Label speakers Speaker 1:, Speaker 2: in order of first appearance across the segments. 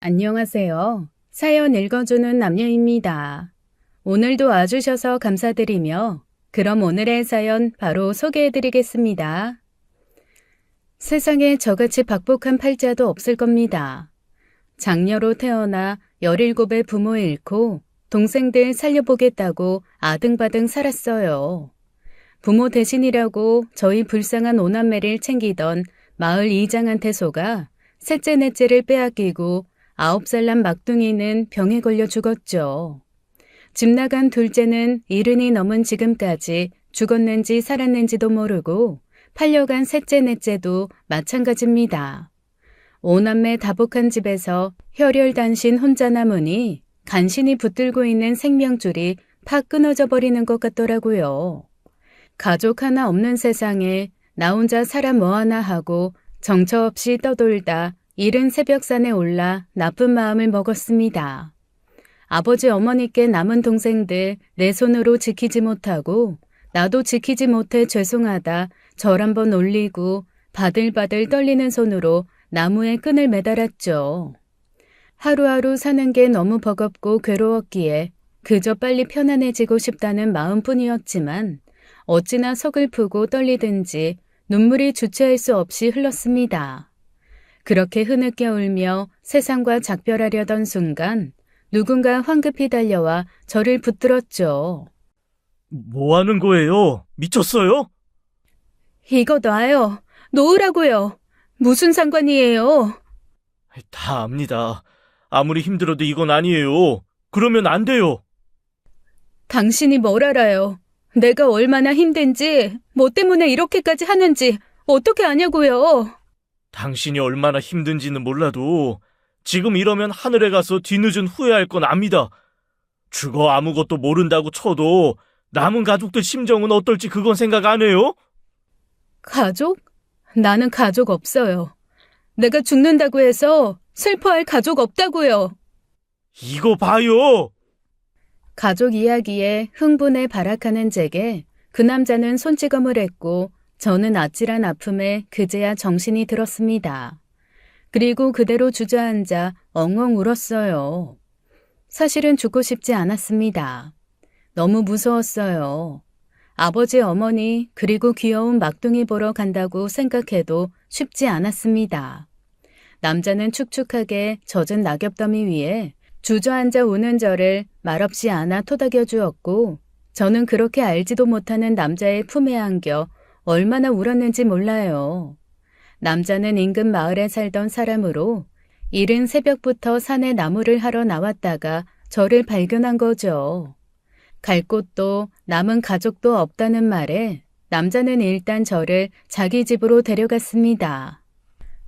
Speaker 1: 안녕하세요. 사연 읽어주는 남녀입니다. 오늘도 와주셔서 감사드리며 그럼 오늘의 사연 바로 소개해드리겠습니다. 세상에 저같이 박복한 팔자도 없을 겁니다. 장녀로 태어나 17의 부모 잃고 동생들 살려보겠다고 아등바등 살았어요. 부모 대신이라고 저희 불쌍한 오남매를 챙기던 마을 이장한테 속아 셋째 넷째를 빼앗기고 9살 난 막둥이는 병에 걸려 죽었죠. 집 나간 둘째는 70이 넘은 지금까지 죽었는지 살았는지도 모르고 팔려간 셋째 넷째도 마찬가지입니다. 오남매 다복한 집에서 혈혈단신 혼자 남으니 간신히 붙들고 있는 생명줄이 팍 끊어져 버리는 것 같더라고요. 가족 하나 없는 세상에 나 혼자 살아 뭐하나 하고 정처 없이 떠돌다 이른 새벽산에 올라 나쁜 마음을 먹었습니다. 아버지 어머니께 남은 동생들 내 손으로 지키지 못하고 나도 지키지 못해 죄송하다 절 한번 올리고 바들바들 떨리는 손으로 나무에 끈을 매달았죠. 하루하루 사는 게 너무 버겁고 괴로웠기에 그저 빨리 편안해지고 싶다는 마음뿐이었지만 어찌나 서글프고 떨리든지 눈물이 주체할 수 없이 흘렀습니다. 그렇게 흐느껴 울며 세상과 작별하려던 순간 누군가 황급히 달려와 저를 붙들었죠.
Speaker 2: 뭐 하는 거예요? 미쳤어요?
Speaker 1: 이거 놔요. 놓으라고요. 무슨 상관이에요?
Speaker 2: 다 압니다. 아무리 힘들어도 이건 아니에요. 그러면 안 돼요.
Speaker 1: 당신이 뭘 알아요? 내가 얼마나 힘든지, 뭐 때문에 이렇게까지 하는지 어떻게 아냐고요?
Speaker 2: 당신이 얼마나 힘든지는 몰라도 지금 이러면 하늘에 가서 뒤늦은 후회할 건 압니다. 죽어 아무것도 모른다고 쳐도 남은 가족들 심정은 어떨지 그건 생각 안 해요?
Speaker 1: 가족? 나는 가족 없어요. 내가 죽는다고 해서 슬퍼할 가족 없다고요.
Speaker 2: 이거 봐요!
Speaker 1: 가족 이야기에 흥분에 발악하는 제게 그 남자는 손찌검을 했고 저는 아찔한 아픔에 그제야 정신이 들었습니다. 그리고 그대로 주저앉아 엉엉 울었어요. 사실은 죽고 싶지 않았습니다. 너무 무서웠어요. 아버지, 어머니, 그리고 귀여운 막둥이 보러 간다고 생각해도 쉽지 않았습니다. 남자는 축축하게 젖은 낙엽더미 위에 주저앉아 우는 저를 말없이 안아 토닥여 주었고 저는 그렇게 알지도 못하는 남자의 품에 안겨 얼마나 울었는지 몰라요. 남자는 인근 마을에 살던 사람으로 이른 새벽부터 산에 나무를 하러 나왔다가 저를 발견한 거죠. 갈 곳도 남은 가족도 없다는 말에 남자는 일단 저를 자기 집으로 데려갔습니다.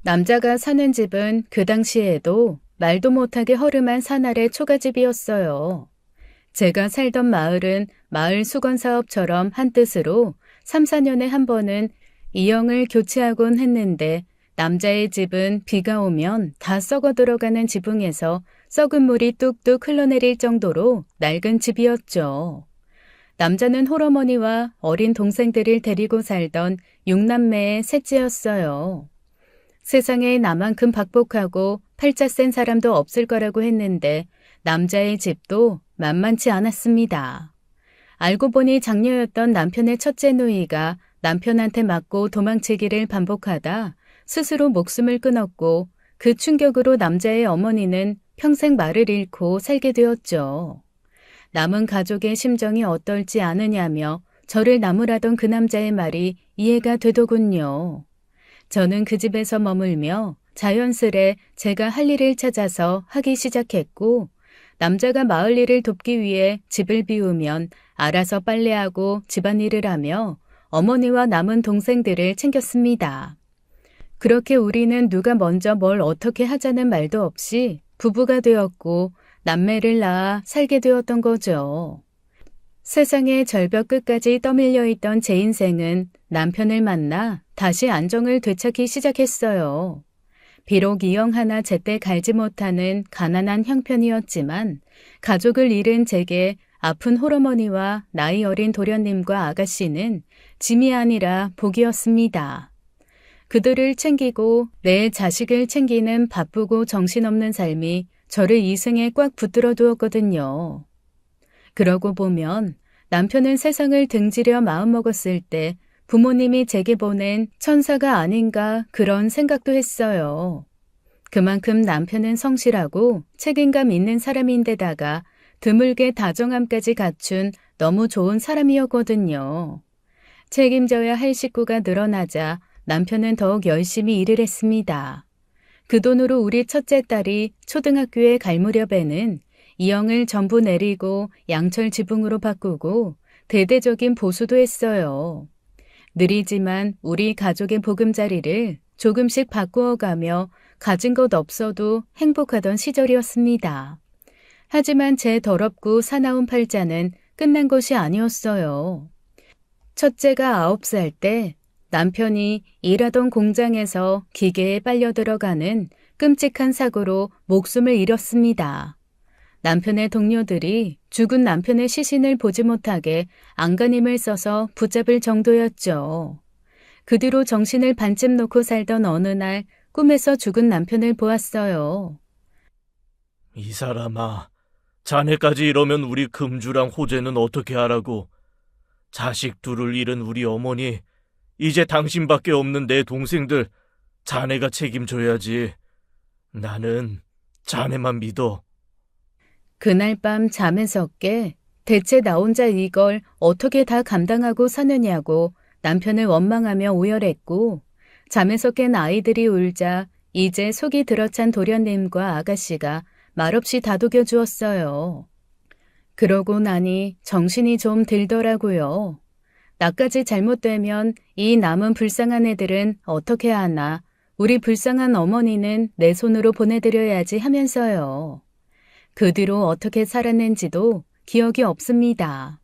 Speaker 1: 남자가 사는 집은 그 당시에도 말도 못하게 허름한 산 아래 초가집이었어요. 제가 살던 마을은 마을 수건사업처럼 한뜻으로 3, 4년에 한 번은 이형을 교체하곤 했는데 남자의 집은 비가 오면 다 썩어 들어가는 지붕에서 썩은 물이 뚝뚝 흘러내릴 정도로 낡은 집이었죠. 남자는 홀어머니와 어린 동생들을 데리고 살던 6남매의 셋째였어요. 세상에 나만큼 박복하고 팔자 센 사람도 없을 거라고 했는데 남자의 집도 만만치 않았습니다. 알고 보니 장녀였던 남편의 첫째 누이가 남편한테 맞고 도망치기를 반복하다 스스로 목숨을 끊었고 그 충격으로 남자의 어머니는 평생 말을 잃고 살게 되었죠. 남은 가족의 심정이 어떨지 아느냐며 저를 나무라던 그 남자의 말이 이해가 되더군요. 저는 그 집에서 머물며 자연스레 제가 할 일을 찾아서 하기 시작했고 남자가 마을 일을 돕기 위해 집을 비우면 알아서 빨래하고 집안일을 하며 어머니와 남은 동생들을 챙겼습니다. 그렇게 우리는 누가 먼저 뭘 어떻게 하자는 말도 없이 부부가 되었고 남매를 낳아 살게 되었던 거죠. 세상의 절벽 끝까지 떠밀려 있던 제 인생은 남편을 만나 다시 안정을 되찾기 시작했어요. 비록 이형 하나 제때 갈지 못하는 가난한 형편이었지만 가족을 잃은 제게 아픈 홀어머니와 나이 어린 도련님과 아가씨는 짐이 아니라 복이었습니다. 그들을 챙기고 내 자식을 챙기는 바쁘고 정신없는 삶이 저를 이승에 꽉 붙들어 두었거든요. 그러고 보면 남편은 세상을 등지려 마음먹었을 때 부모님이 제게 보낸 천사가 아닌가 그런 생각도 했어요. 그만큼 남편은 성실하고 책임감 있는 사람인데다가 드물게 다정함까지 갖춘 너무 좋은 사람이었거든요. 책임져야 할 식구가 늘어나자 남편은 더욱 열심히 일을 했습니다. 그 돈으로 우리 첫째 딸이 초등학교에 갈 무렵에는 이영을 전부 내리고 양철 지붕으로 바꾸고 대대적인 보수도 했어요. 느리지만 우리 가족의 보금자리를 조금씩 바꾸어가며 가진 것 없어도 행복하던 시절이었습니다. 하지만 제 더럽고 사나운 팔자는 끝난 것이 아니었어요. 첫째가 9살 때 남편이 일하던 공장에서 기계에 빨려 들어가는 끔찍한 사고로 목숨을 잃었습니다. 남편의 동료들이 죽은 남편의 시신을 보지 못하게 안간힘을 써서 붙잡을 정도였죠. 그 뒤로 정신을 반쯤 놓고 살던 어느 날 꿈에서 죽은 남편을 보았어요.
Speaker 2: 이 사람아, 자네까지 이러면 우리 금주랑 호재는 어떻게 하라고. 자식 둘을 잃은 우리 어머니, 이제 당신밖에 없는 내 동생들, 자네가 책임져야지. 나는 자네만 믿어.
Speaker 1: 그날 밤 잠에서 깨 대체 나 혼자 이걸 어떻게 다 감당하고 사느냐고 남편을 원망하며 오열했고, 잠에서 깬 아이들이 울자 이제 속이 들어찬 도련님과 아가씨가 말없이 다독여 주었어요. 그러고 나니 정신이 좀 들더라고요. 나까지 잘못되면 이 남은 불쌍한 애들은 어떻게 하나, 우리 불쌍한 어머니는 내 손으로 보내드려야지 하면서요. 그 뒤로 어떻게 살았는지도 기억이 없습니다.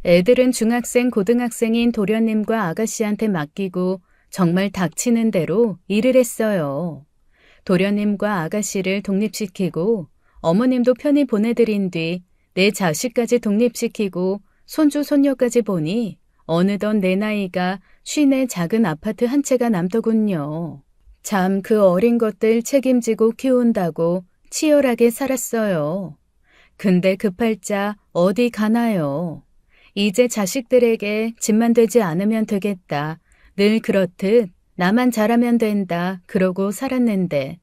Speaker 1: 애들은 중학생, 고등학생인 도련님과 아가씨한테 맡기고 정말 닥치는 대로 일을 했어요. 도련님과 아가씨를 독립시키고 어머님도 편히 보내드린 뒤 내 자식까지 독립시키고 손주, 손녀까지 보니 어느덧 내 나이가 쉰의 작은 아파트 한 채가 남더군요. 참 그 어린 것들 책임지고 키운다고 치열하게 살았어요. 근데 그 팔자 어디 가나요? 이제 자식들에게 집만 되지 않으면 되겠다. 늘 그렇듯 나만 잘하면 된다. 그러고 살았는데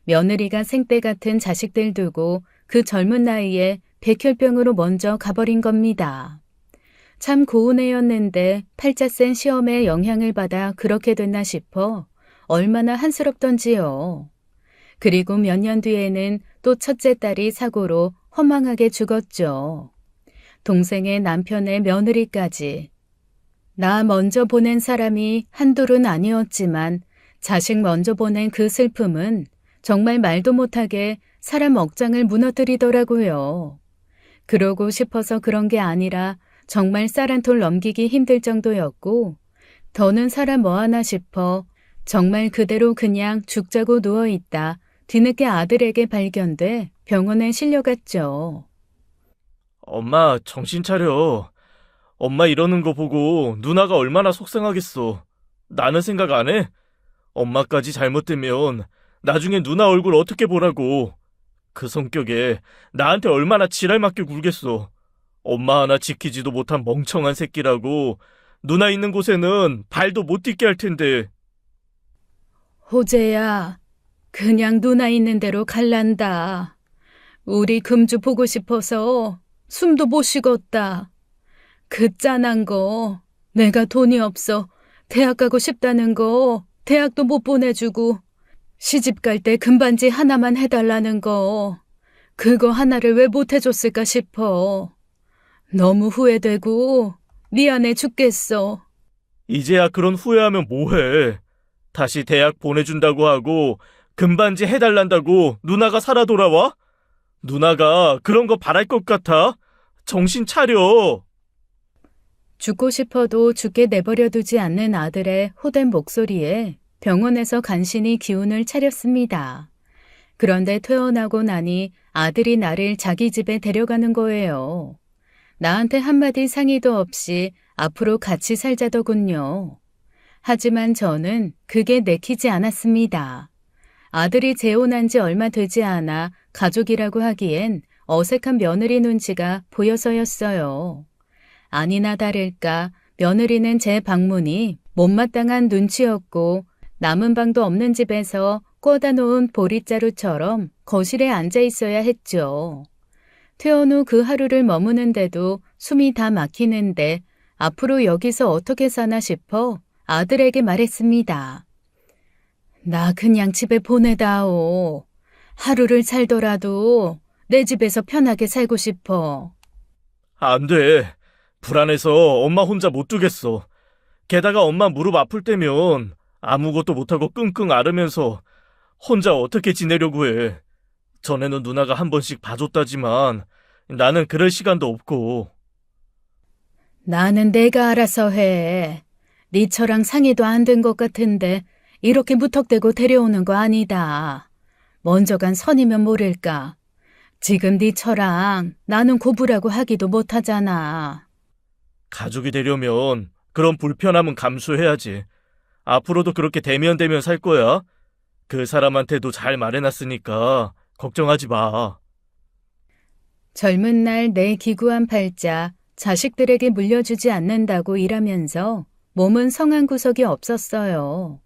Speaker 1: 며느리가 생떼 같은 자식들 두고 그 젊은 나이에 백혈병으로 먼저 가버린 겁니다. 참 고운 애였는데 팔자 센 시험에 영향을 받아 그렇게 됐나 싶어 얼마나 한스럽던지요. 그리고 몇 년 뒤에는 또 첫째 딸이 사고로 허망하게 죽었죠. 동생의 남편의 며느리까지. 나 먼저 보낸 사람이 한둘은 아니었지만 자식 먼저 보낸 그 슬픔은 정말 말도 못하게 사람 억장을 무너뜨리더라고요. 그러고 싶어서 그런 게 아니라 정말 쌀 한 톨 넘기기 힘들 정도였고, 더는 살아 뭐하나 싶어 정말 그대로 그냥 죽자고 누워있다 뒤늦게 아들에게 발견돼 병원에 실려갔죠.
Speaker 2: 엄마, 정신 차려. 엄마 이러는 거 보고 누나가 얼마나 속상하겠어. 나는 생각 안 해? 엄마까지 잘못되면 나중에 누나 얼굴 어떻게 보라고. 그 성격에 나한테 얼마나 지랄 맞게 굴겠어. 엄마 하나 지키지도 못한 멍청한 새끼라고 누나 있는 곳에는 발도 못 딛게 할 텐데.
Speaker 1: 호재야, 그냥 누나 있는 대로 갈란다. 우리 금주 보고 싶어서 숨도 못 쉬겠다. 그 짠한 거, 내가 돈이 없어 대학 가고 싶다는 거 대학도 못 보내주고 시집 갈 때 금반지 하나만 해달라는 거, 그거 하나를 왜 못 해줬을까 싶어. 너무 후회되고 미안해 죽겠어.
Speaker 2: 이제야 그런 후회하면 뭐해. 다시 대학 보내준다고 하고 금반지 해달란다고 누나가 살아 돌아와? 누나가 그런 거 바랄 것 같아? 정신 차려.
Speaker 1: 죽고 싶어도 죽게 내버려 두지 않는 아들의 호된 목소리에 병원에서 간신히 기운을 차렸습니다. 그런데 퇴원하고 나니 아들이 나를 자기 집에 데려가는 거예요. 나한테 한마디 상의도 없이 앞으로 같이 살자더군요. 하지만 저는 그게 내키지 않았습니다. 아들이 재혼한 지 얼마 되지 않아 가족이라고 하기엔 어색한 며느리 눈치가 보여서였어요. 아니나 다를까 며느리는 제 방문이 못마땅한 눈치였고 남은 방도 없는 집에서 꽂아 놓은 보릿자루처럼 거실에 앉아 있어야 했죠. 퇴원 후 그 하루를 머무는데도 숨이 다 막히는데 앞으로 여기서 어떻게 사나 싶어 아들에게 말했습니다. 나 그냥 집에 보내다오. 하루를 살더라도 내 집에서 편하게 살고 싶어.
Speaker 2: 안 돼. 불안해서 엄마 혼자 못 두겠어. 게다가 엄마 무릎 아플 때면 아무것도 못하고 끙끙 앓으면서 혼자 어떻게 지내려고 해. 전에는 누나가 한 번씩 봐줬다지만 나는 그럴 시간도 없고.
Speaker 1: 나는 내가 알아서 해. 네 처랑 상의도 안 된 것 같은데 이렇게 무턱대고 데려오는 거 아니다. 먼저 간 선이면 모를까. 지금 네 처랑 나는 고부라고 하기도 못하잖아.
Speaker 2: 가족이 되려면 그런 불편함은 감수해야지. 앞으로도 그렇게 대면대면 살 거야. 그 사람한테도 잘 말해놨으니까 걱정하지 마.
Speaker 1: 젊은 날 내 기구한 팔자 자식들에게 물려주지 않는다고 일하면서 몸은 성한 구석이 없었어요.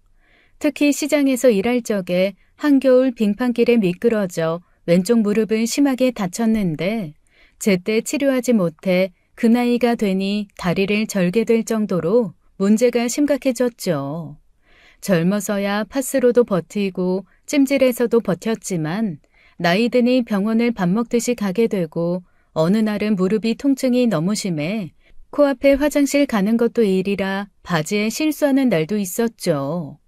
Speaker 1: 특히 시장에서 일할 적에 한겨울 빙판길에 미끄러져 왼쪽 무릎을 심하게 다쳤는데 제때 치료하지 못해 그 나이가 되니 다리를 절게 될 정도로 문제가 심각해졌죠. 젊어서야 파스로도 버티고 찜질에서도 버텼지만 나이 드니 병원을 밥 먹듯이 가게 되고 어느 날은 무릎이 통증이 너무 심해 코앞에 화장실 가는 것도 일이라 바지에 실수하는 날도 있었죠.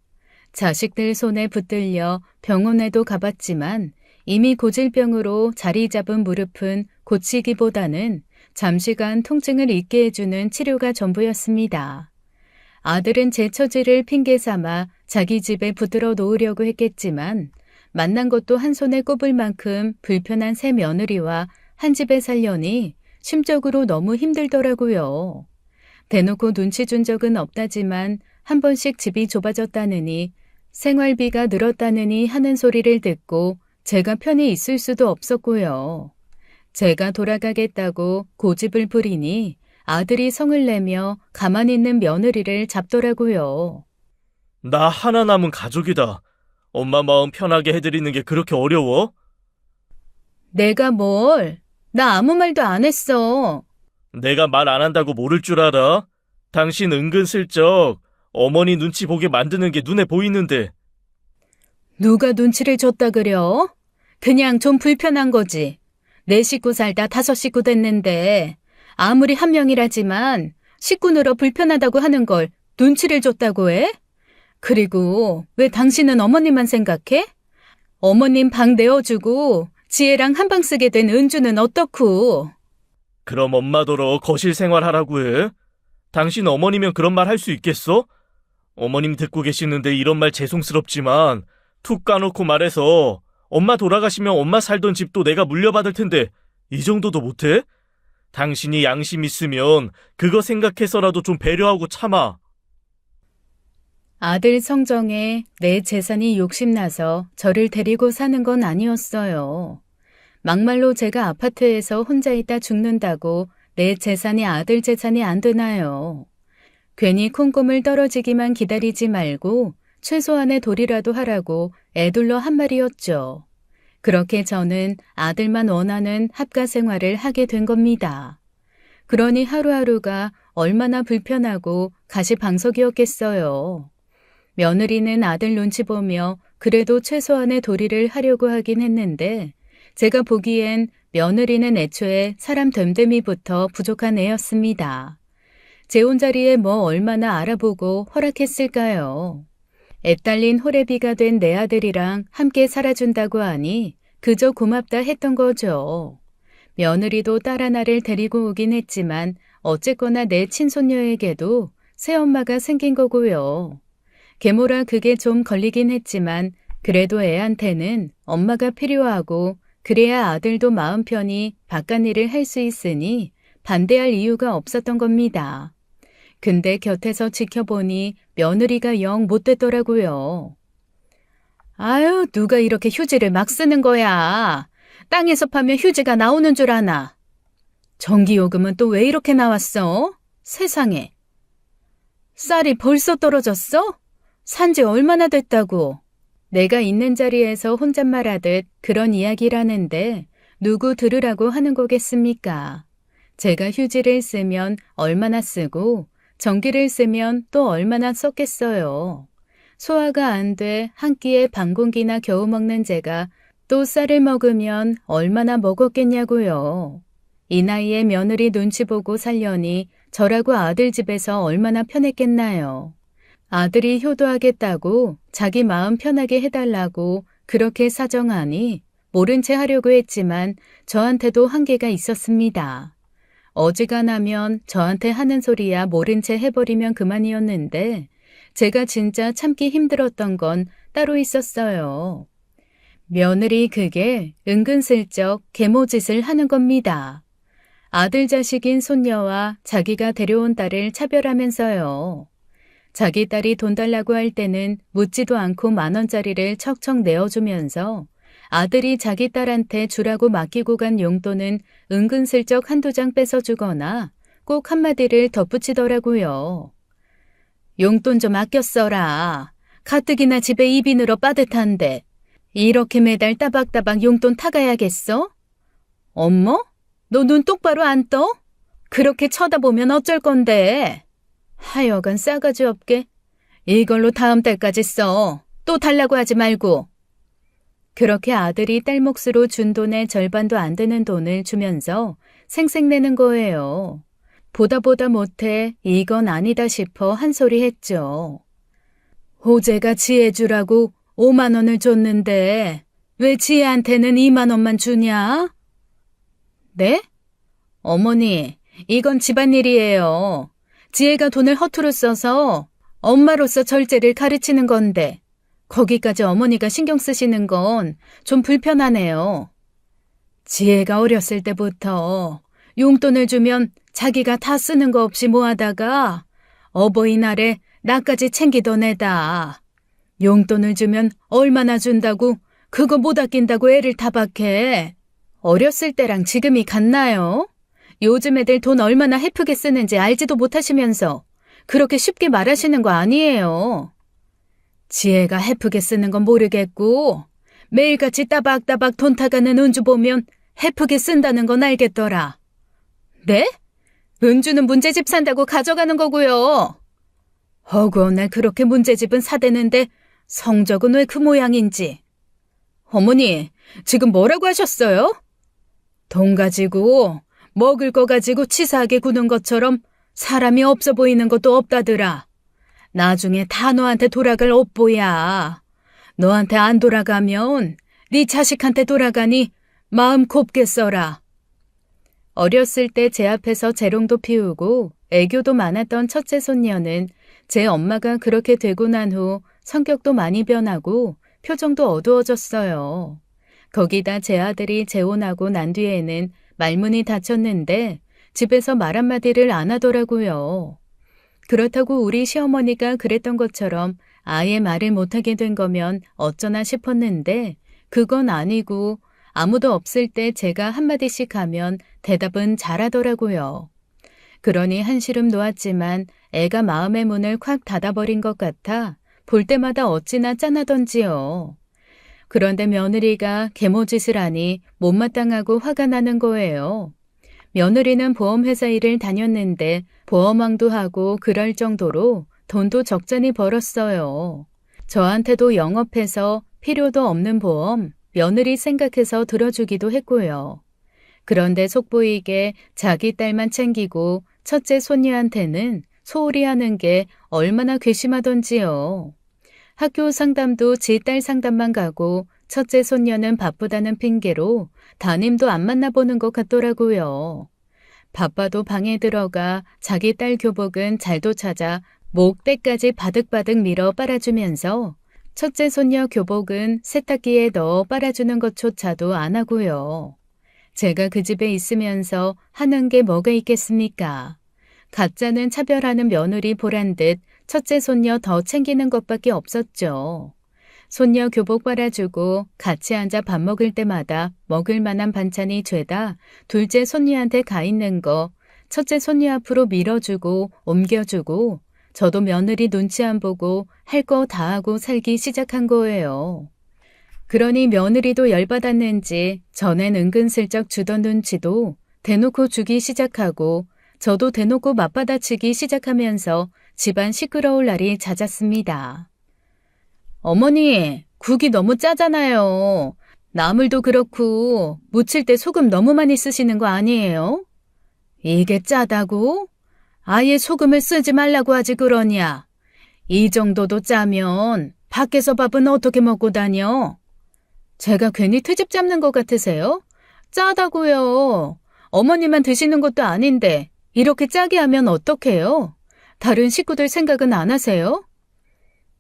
Speaker 1: 자식들 손에 붙들려 병원에도 가봤지만 이미 고질병으로 자리 잡은 무릎은 고치기보다는 잠시간 통증을 잊게 해주는 치료가 전부였습니다. 아들은 제 처지를 핑계 삼아 자기 집에 붙들어 놓으려고 했겠지만 만난 것도 한 손에 꼽을 만큼 불편한 새 며느리와 한 집에 살려니 심적으로 너무 힘들더라고요. 대놓고 눈치 준 적은 없다지만 한 번씩 집이 좁아졌다느니 생활비가 늘었다느니 하는 소리를 듣고 제가 편히 있을 수도 없었고요. 제가 돌아가겠다고 고집을 부리니 아들이 성을 내며 가만히 있는 며느리를 잡더라고요.
Speaker 2: 나 하나 남은 가족이다. 엄마 마음 편하게 해드리는 게 그렇게 어려워?
Speaker 1: 내가 뭘? 나 아무 말도 안 했어.
Speaker 2: 내가 말 안 한다고 모를 줄 알아? 당신 은근슬쩍 어머니 눈치 보게 만드는 게 눈에 보이는데.
Speaker 1: 누가 눈치를 줬다 그려? 그냥 좀 불편한 거지. 네 식구 살다 5식구 됐는데 아무리 한 명이라지만 식구 늘어 불편하다고 하는 걸 눈치를 줬다고 해? 그리고 왜 당신은 어머님만 생각해? 어머님 방 내어주고 지혜랑 한 방 쓰게 된 은주는 어떻고?
Speaker 2: 그럼 엄마더러 거실 생활하라고 해? 당신 어머니면 그런 말 할 수 있겠어? 어머님 듣고 계시는데 이런 말 죄송스럽지만 툭 까놓고 말해서 엄마 돌아가시면 엄마 살던 집도 내가 물려받을 텐데 이 정도도 못해? 당신이 양심 있으면 그거 생각해서라도 좀 배려하고 참아.
Speaker 1: 아들 성정에 내 재산이 욕심나서 저를 데리고 사는 건 아니었어요. 막말로 제가 아파트에서 혼자 있다 죽는다고 내 재산이 아들 재산이 안 되나요? 괜히 콩고물 떨어지기만 기다리지 말고 최소한의 도리라도 하라고 애둘러 한 말이었죠. 그렇게 저는 아들만 원하는 합가 생활을 하게 된 겁니다. 그러니 하루하루가 얼마나 불편하고 가시방석이었겠어요. 며느리는 아들 눈치 보며 그래도 최소한의 도리를 하려고 하긴 했는데 제가 보기엔 며느리는 애초에 사람 됨됨이부터 부족한 애였습니다. 재혼 자리에 뭐 얼마나 알아보고 허락했을까요? 애딸린 호래비가 된 내 아들이랑 함께 살아준다고 하니 그저 고맙다 했던 거죠. 며느리도 딸 하나를 데리고 오긴 했지만 어쨌거나 내 친손녀에게도 새엄마가 생긴 거고요. 계모라 그게 좀 걸리긴 했지만 그래도 애한테는 엄마가 필요하고 그래야 아들도 마음 편히 바깥일을 할 수 있으니 반대할 이유가 없었던 겁니다. 근데 곁에서 지켜보니 며느리가 영 못됐더라고요. 아유, 누가 이렇게 휴지를 막 쓰는 거야. 땅에서 파면 휴지가 나오는 줄 아나. 전기요금은 또 왜 이렇게 나왔어? 세상에. 쌀이 벌써 떨어졌어? 산지 얼마나 됐다고. 내가 있는 자리에서 혼잣말하듯 그런 이야기라는데 누구 들으라고 하는 거겠습니까? 제가 휴지를 쓰면 얼마나 쓰고 전기를 쓰면 또 얼마나 썼겠어요. 소화가 안 돼 한 끼에 반 공기나 겨우 먹는 제가 또 쌀을 먹으면 얼마나 먹었겠냐고요. 이 나이에 며느리 눈치 보고 살려니 저라고 아들 집에서 얼마나 편했겠나요. 아들이 효도하겠다고 자기 마음 편하게 해달라고 그렇게 사정하니 모른 채 하려고 했지만 저한테도 한계가 있었습니다. 어지간하면 저한테 하는 소리야 모른 채 해버리면 그만이었는데 제가 진짜 참기 힘들었던 건 따로 있었어요. 며느리 그게 은근슬쩍 계모짓을 하는 겁니다. 아들 자식인 손녀와 자기가 데려온 딸을 차별하면서요. 자기 딸이 돈 달라고 할 때는 묻지도 않고 10,000원짜리를 척척 내어주면서 아들이 자기 딸한테 주라고 맡기고 간 용돈은 은근슬쩍 한두 장 뺏어주거나 꼭 한마디를 덧붙이더라고요. 용돈 좀 아껴 써라. 가뜩이나 집에 입이 늘어 빠듯한데 이렇게 매달 따박따박 용돈 타가야겠어? 엄머? 너 눈 똑바로 안 떠? 그렇게 쳐다보면 어쩔 건데. 하여간 싸가지 없게. 이걸로 다음 달까지 써. 또 달라고 하지 말고. 그렇게 아들이 딸 몫으로 준 돈의 절반도 안 되는 돈을 주면서 생색내는 거예요. 보다 못해 이건 아니다 싶어 한 소리 했죠. 호재가 지혜 주라고 5만 원을 줬는데 왜 지혜한테는 2만 원만 주냐? 네? 어머니, 이건 집안일이에요. 지혜가 돈을 허투루 써서 엄마로서 절제를 가르치는 건데 거기까지 어머니가 신경 쓰시는 건 좀 불편하네요. 지혜가 어렸을 때부터 용돈을 주면 자기가 다 쓰는 거 없이 모아다가 어버이날에 나까지 챙기던 애다. 용돈을 주면 얼마나 준다고 그거 못 아낀다고 애를 타박해. 어렸을 때랑 지금이 같나요? 요즘 애들 돈 얼마나 헤프게 쓰는지 알지도 못하시면서 그렇게 쉽게 말하시는 거 아니에요. 지혜가 헤프게 쓰는 건 모르겠고 매일같이 따박따박 돈 타가는 은주 보면 헤프게 쓴다는 건 알겠더라. 네? 은주는 문제집 산다고 가져가는 거고요. 허구날 그렇게 문제집은 사대는데 성적은 왜 그 모양인지. 어머니, 지금 뭐라고 하셨어요? 돈 가지고 먹을 거 가지고 치사하게 구는 것처럼 사람이 없어 보이는 것도 없다더라. 나중에 다 너한테 돌아갈 업보야. 너한테 안 돌아가면 네 자식한테 돌아가니 마음 곱게 써라. 어렸을 때 제 앞에서 재롱도 피우고 애교도 많았던 첫째 손녀는 제 엄마가 그렇게 되고 난 후 성격도 많이 변하고 표정도 어두워졌어요. 거기다 제 아들이 재혼하고 난 뒤에는 말문이 닫혔는데 집에서 말 한마디를 안 하더라고요. 그렇다고 우리 시어머니가 그랬던 것처럼 아예 말을 못하게 된 거면 어쩌나 싶었는데 그건 아니고 아무도 없을 때 제가 한마디씩 하면 대답은 잘하더라고요. 그러니 한시름 놓았지만 애가 마음의 문을 콱 닫아버린 것 같아 볼 때마다 어찌나 짠하던지요. 그런데 며느리가 계모짓을 하니 못마땅하고 화가 나는 거예요. 며느리는 보험회사 일을 다녔는데 보험왕도 하고 그럴 정도로 돈도 적잖이 벌었어요. 저한테도 영업해서 필요도 없는 보험 며느리 생각해서 들어주기도 했고요. 그런데 속보이게 자기 딸만 챙기고 첫째 손녀한테는 소홀히 하는 게 얼마나 괘씸하던지요. 학교 상담도 지 딸 상담만 가고 첫째 손녀는 바쁘다는 핑계로 담임도 안 만나보는 것 같더라고요. 바빠도 방에 들어가 자기 딸 교복은 잘도 찾아 목대까지 바득바득 밀어 빨아주면서 첫째 손녀 교복은 세탁기에 넣어 빨아주는 것조차도 안 하고요. 제가 그 집에 있으면서 하는 게 뭐가 있겠습니까? 가짜는 차별하는 며느리 보란 듯 첫째 손녀 더 챙기는 것밖에 없었죠. 손녀 교복 빨아주고 같이 앉아 밥 먹을 때마다 먹을 만한 반찬이 죄다 둘째 손녀한테 가 있는 거 첫째 손녀 앞으로 밀어주고 옮겨주고 저도 며느리 눈치 안 보고 할 거 다 하고 살기 시작한 거예요. 그러니 며느리도 열받았는지 전엔 은근슬쩍 주던 눈치도 대놓고 주기 시작하고 저도 대놓고 맞받아치기 시작하면서 집안 시끄러울 날이 잦았습니다. 어머니, 국이 너무 짜잖아요. 나물도 그렇고 무칠 때 소금 너무 많이 쓰시는 거 아니에요? 이게 짜다고? 아예 소금을 쓰지 말라고 하지 그러냐? 이 정도도 짜면 밖에서 밥은 어떻게 먹고 다녀? 제가 괜히 트집 잡는 것 같으세요? 짜다고요. 어머니만 드시는 것도 아닌데 이렇게 짜게 하면 어떡해요? 다른 식구들 생각은 안 하세요?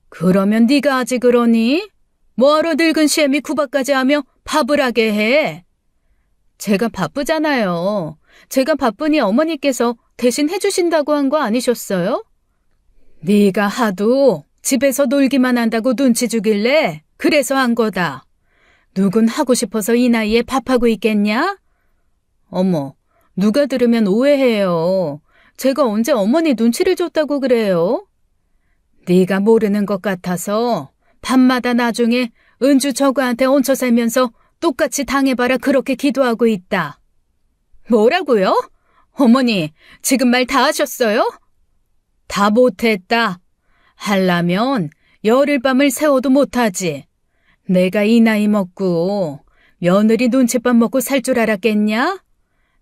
Speaker 1: 그러면 네가 아직 그러니? 뭐하러 늙은 시애미 구박까지 하며 밥을 하게 해? 제가 바쁘잖아요. 제가 바쁘니 어머니께서 대신 해주신다고 한 거 아니셨어요? 네가 하도 집에서 놀기만 한다고 눈치 주길래 그래서 한 거다. 누군 하고 싶어서 이 나이에 밥하고 있겠냐? 어머, 누가 들으면 오해해요. 제가 언제 어머니 눈치를 줬다고 그래요? 네가 모르는 것 같아서 밤마다 나중에 은주 저거한테 얹혀 살면서 똑같이 당해봐라 그렇게 기도하고 있다. 뭐라고요? 어머니, 지금 말 다 하셨어요? 다 못했다. 하려면 열흘밤을 새워도 못하지. 내가 이 나이 먹고 며느리 눈칫밥 먹고 살 줄 알았겠냐?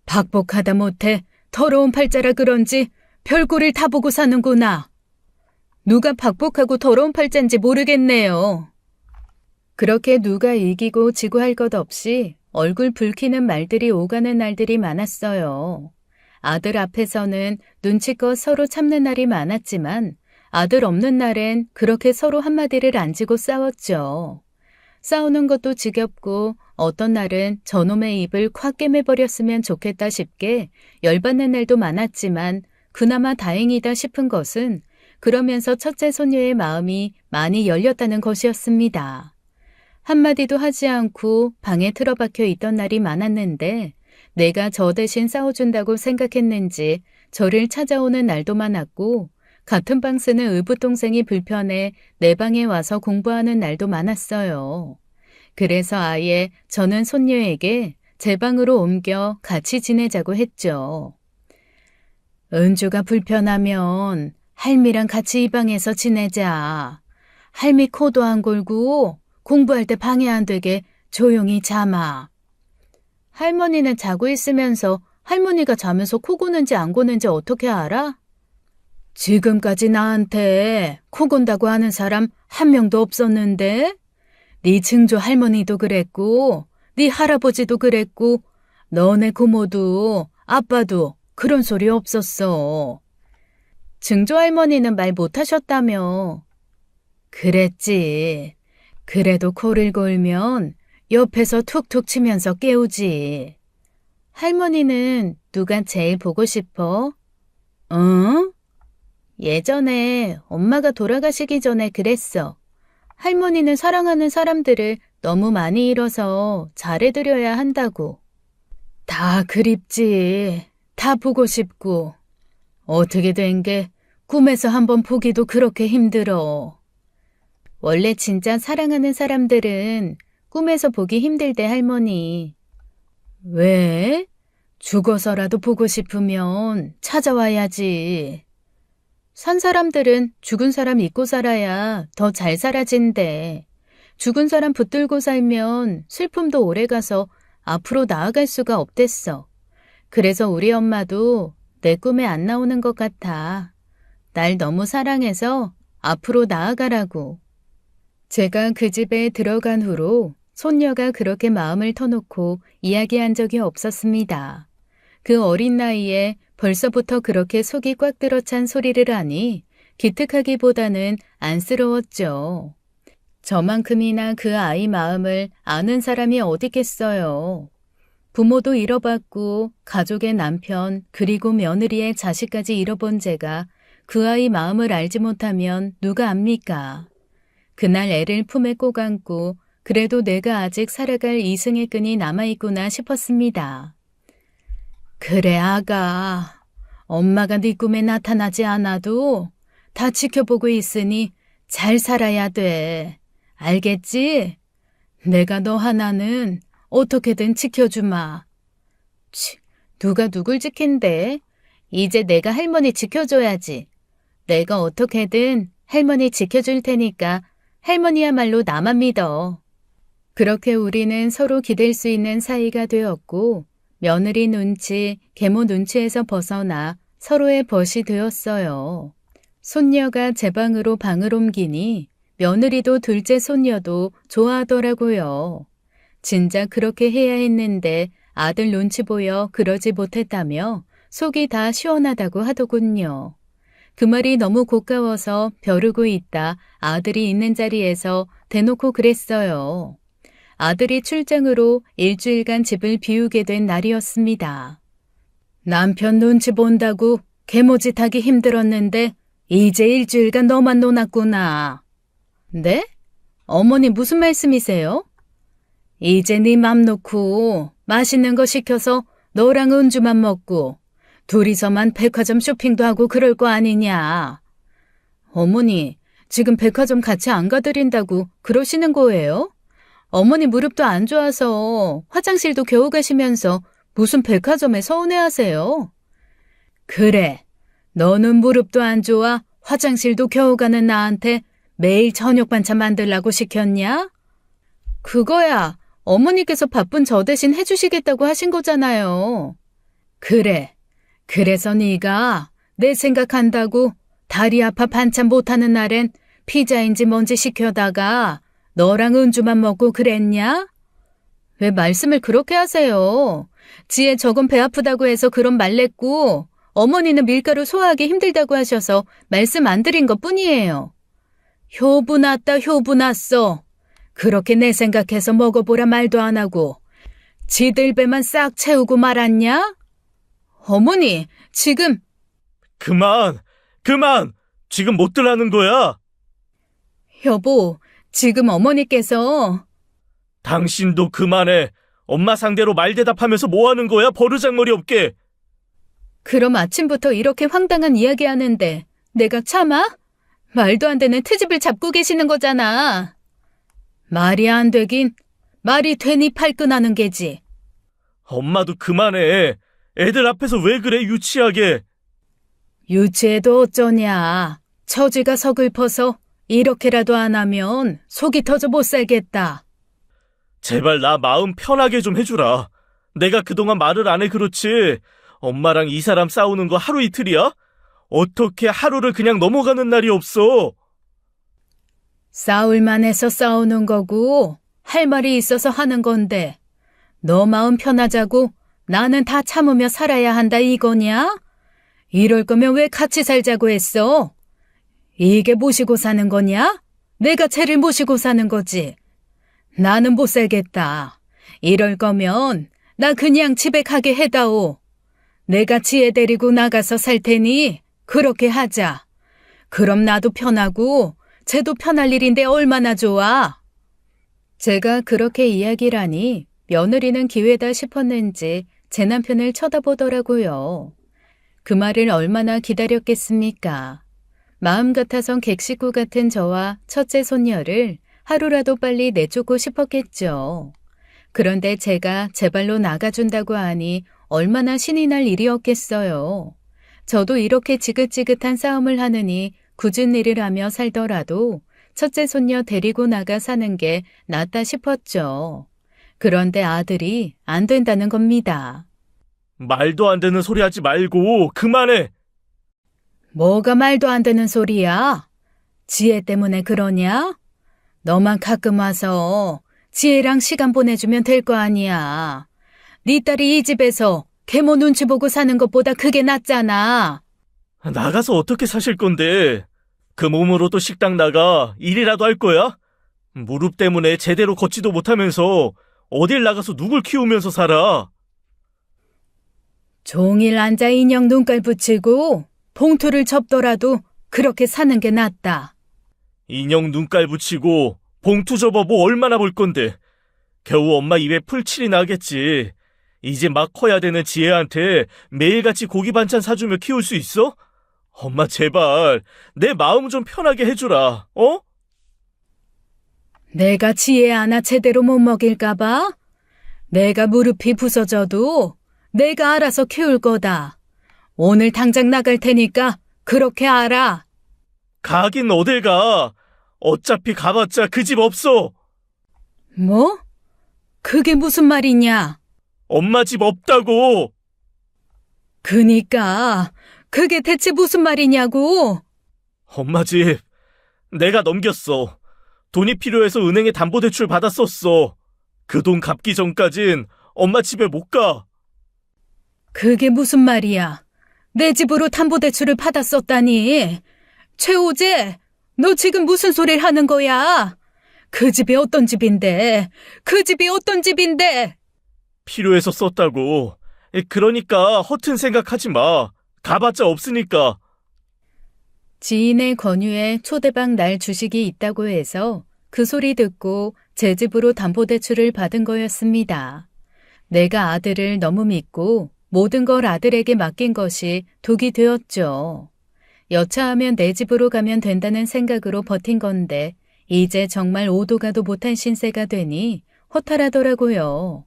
Speaker 1: 박복하다 못해 더러운 팔자라 그런지 별꼴을 다 보고 사는구나. 누가 박복하고 더러운 팔자인지 모르겠네요. 그렇게 누가 이기고 지고 할 것 없이 얼굴 붉히는 말들이 오가는 날들이 많았어요. 아들 앞에서는 눈치껏 서로 참는 날이 많았지만 아들 없는 날엔 그렇게 서로 한마디를 안 지고 싸웠죠. 싸우는 것도 지겹고 어떤 날은 저놈의 입을 콱 깨매버렸으면 좋겠다 싶게 열받는 날도 많았지만 그나마 다행이다 싶은 것은 그러면서 첫째 손녀의 마음이 많이 열렸다는 것이었습니다. 한마디도 하지 않고 방에 틀어박혀 있던 날이 많았는데 내가 저 대신 싸워준다고 생각했는지 저를 찾아오는 날도 많았고 같은 방 쓰는 의붓동생이 불편해 내 방에 와서 공부하는 날도 많았어요. 그래서 아예 저는 손녀에게 제 방으로 옮겨 같이 지내자고 했죠. 은주가 불편하면 할미랑 같이 이 방에서 지내자. 할미 코도 안 골고 공부할 때 방해 안 되게 조용히 자마. 할머니는 자고 있으면서 할머니가 자면서 코 고는지 안 고는지 어떻게 알아? 지금까지 나한테 코 곤다고 하는 사람 한 명도 없었는데? 네 증조 할머니도 그랬고 네 할아버지도 그랬고 너네 고모도 아빠도 그런 소리 없었어. 증조 할머니는 말 못하셨다며. 그랬지. 그래도 코를 골면 옆에서 툭툭 치면서 깨우지. 할머니는 누가 제일 보고 싶어? 응? 예전에 엄마가 돌아가시기 전에 그랬어. 할머니는 사랑하는 사람들을 너무 많이 잃어서 잘해드려야 한다고. 다 그립지. 다 보고 싶고. 어떻게 된 게 꿈에서 한번 보기도 그렇게 힘들어. 원래 진짜 사랑하는 사람들은 꿈에서 보기 힘들대 할머니. 왜? 죽어서라도 보고 싶으면 찾아와야지. 산 사람들은 죽은 사람 잊고 살아야 더 잘 살아진대. 죽은 사람 붙들고 살면 슬픔도 오래가서 앞으로 나아갈 수가 없댔어. 그래서 우리 엄마도 내 꿈에 안 나오는 것 같아. 날 너무 사랑해서 앞으로 나아가라고. 제가 그 집에 들어간 후로 손녀가 그렇게 마음을 터놓고 이야기한 적이 없었습니다. 그 어린 나이에 벌써부터 그렇게 속이 꽉 들어찬 소리를 하니 기특하기보다는 안쓰러웠죠. 저만큼이나 그 아이 마음을 아는 사람이 어디겠어요. 부모도 잃어봤고 가족의 남편 그리고 며느리의 자식까지 잃어본 제가 그 아이 마음을 알지 못하면 누가 압니까? 그날 애를 품에 꼭 안고 그래도 내가 아직 살아갈 이승의 끈이 남아있구나 싶었습니다. 그래 아가, 엄마가 네 꿈에 나타나지 않아도 다 지켜보고 있으니 잘 살아야 돼. 알겠지? 내가 너 하나는 어떻게든 지켜주마. 누가 누굴 지킨대? 이제 내가 할머니 지켜줘야지. 내가 어떻게든 할머니 지켜줄 테니까 할머니야말로 나만 믿어. 그렇게 우리는 서로 기댈 수 있는 사이가 되었고 며느리 눈치, 계모 눈치에서 벗어나 서로의 벗이 되었어요. 손녀가 제 방으로 방을 옮기니 며느리도 둘째 손녀도 좋아하더라고요. 진작 그렇게 해야 했는데 아들 눈치 보여 그러지 못했다며 속이 다 시원하다고 하더군요. 그 말이 너무 고가워서 벼르고 있다 아들이 있는 자리에서 대놓고 그랬어요. 아들이 출장으로 일주일간 집을 비우게 된 날이었습니다. 남편 눈치 본다고 개모짓 하기 힘들었는데 이제 일주일간 너만 노났구나. 네? 어머니 무슨 말씀이세요? 이제 네 맘 놓고 맛있는 거 시켜서 너랑 은주만 먹고 둘이서만 백화점 쇼핑도 하고 그럴 거 아니냐. 어머니, 지금 백화점 같이 안 가드린다고 그러시는 거예요? 어머니 무릎도 안 좋아서 화장실도 겨우 가시면서 무슨 백화점에 서운해하세요? 그래, 너는 무릎도 안 좋아 화장실도 겨우 가는 나한테 매일 저녁 반찬 만들라고 시켰냐? 그거야 어머니께서 바쁜 저 대신 해주시겠다고 하신 거잖아요. 그래, 그래서 네가 내 생각한다고 다리 아파 반찬 못하는 날엔 피자인지 뭔지 시켜다가 너랑 은주만 먹고 그랬냐? 왜 말씀을 그렇게 하세요? 지혜 저건 배 아프다고 해서 그런 말 냈고 어머니는 밀가루 소화하기 힘들다고 하셔서 말씀 안 드린 것뿐이에요. 효부 났다 효부 났어. 그렇게 내 생각해서 먹어보라 말도 안 하고 지들 배만 싹 채우고 말았냐? 어머니, 지금...
Speaker 2: 그만! 지금 못 들라는 거야?
Speaker 1: 여보, 지금 어머니께서...
Speaker 2: 당신도 그만해. 엄마 상대로 말대답하면서 뭐 하는 거야? 버르장머리 없게.
Speaker 1: 그럼 아침부터 이렇게 황당한 이야기 하는데 내가 참아? 말도 안 되는 트집을 잡고 계시는 거잖아. 말이 안 되긴 말이 되니 팔끈하는 게지.
Speaker 2: 엄마도 그만해. 애들 앞에서 왜 그래 유치하게.
Speaker 1: 유치해도 어쩌냐. 처지가 서글퍼서 이렇게라도 안 하면 속이 터져 못 살겠다.
Speaker 2: 제발 나 마음 편하게 좀 해주라. 내가 그동안 말을 안 해 그렇지. 엄마랑 이 사람 싸우는 거 하루 이틀이야? 어떻게 하루를 그냥 넘어가는 날이 없어.
Speaker 1: 싸울만 해서 싸우는 거고 할 말이 있어서 하는 건데 너 마음 편하자고 나는 다 참으며 살아야 한다 이거냐? 이럴 거면 왜 같이 살자고 했어? 이게 모시고 사는 거냐? 내가 쟤를 모시고 사는 거지. 나는 못 살겠다. 이럴 거면 나 그냥 집에 가게 해다오. 내가 지혜 데리고 나가서 살 테니 그렇게 하자. 그럼 나도 편하고 쟤도 편할 일인데 얼마나 좋아. 제가 그렇게 이야기를 하니 며느리는 기회다 싶었는지 제 남편을 쳐다보더라고요. 그 말을 얼마나 기다렸겠습니까? 마음 같아선 객식구 같은 저와 첫째 손녀를 하루라도 빨리 내쫓고 싶었겠죠. 그런데 제가 제 발로 나가준다고 하니 얼마나 신이 날 일이었겠어요. 저도 이렇게 지긋지긋한 싸움을 하느니 굳은 일을 하며 살더라도 첫째 손녀 데리고 나가 사는 게 낫다 싶었죠. 그런데 아들이 안 된다는 겁니다.
Speaker 2: 말도 안 되는 소리 하지 말고 그만해.
Speaker 1: 뭐가 말도 안 되는 소리야? 지혜 때문에 그러냐? 너만 가끔 와서 지혜랑 시간 보내주면 될 거 아니야. 네 딸이 이 집에서 계모 눈치 보고 사는 것보다 그게 낫잖아.
Speaker 2: 나가서 어떻게 사실 건데. 그 몸으로 또 식당 나가 일이라도 할 거야? 무릎 때문에 제대로 걷지도 못하면서 어딜 나가서 누굴 키우면서 살아.
Speaker 1: 종일 앉아 인형 눈깔 붙이고 봉투를 접더라도 그렇게 사는 게 낫다.
Speaker 2: 인형 눈깔 붙이고 봉투 접어 뭐 얼마나 볼 건데. 겨우 엄마 입에 풀칠이 나겠지. 이제 막 커야 되는 지혜한테 매일같이 고기 반찬 사주며 키울 수 있어? 엄마 제발 내 마음 좀 편하게 해주라. 어?
Speaker 1: 내가 지혜 하나 제대로 못 먹일까 봐? 내가 무릎이 부서져도 내가 알아서 키울 거다. 오늘 당장 나갈 테니까 그렇게 알아.
Speaker 2: 가긴 어딜 가. 어차피 가봤자 그 집 없어.
Speaker 1: 뭐? 그게 무슨 말이냐?
Speaker 2: 엄마 집 없다고.
Speaker 1: 그니까 그게 대체 무슨 말이냐고?
Speaker 2: 엄마 집 내가 넘겼어. 돈이 필요해서 은행에 담보대출 받았었어. 그 돈 갚기 전까진 엄마 집에 못 가.
Speaker 1: 그게 무슨 말이야? 내 집으로 담보대출을 받았었다니. 최호재, 너 지금 무슨 소리를 하는 거야? 그 집이 어떤 집인데? 그 집이 어떤 집인데?
Speaker 2: 필요해서 썼다고. 그러니까 허튼 생각하지 마. 가봤자 없으니까.
Speaker 1: 지인의 권유에 초대박 날 주식이 있다고 해서 그 소리 듣고 제 집으로 담보대출을 받은 거였습니다. 내가 아들을 너무 믿고 모든 걸 아들에게 맡긴 것이 독이 되었죠. 여차하면 내 집으로 가면 된다는 생각으로 버틴 건데 이제 정말 오도 가도 못한 신세가 되니 허탈하더라고요.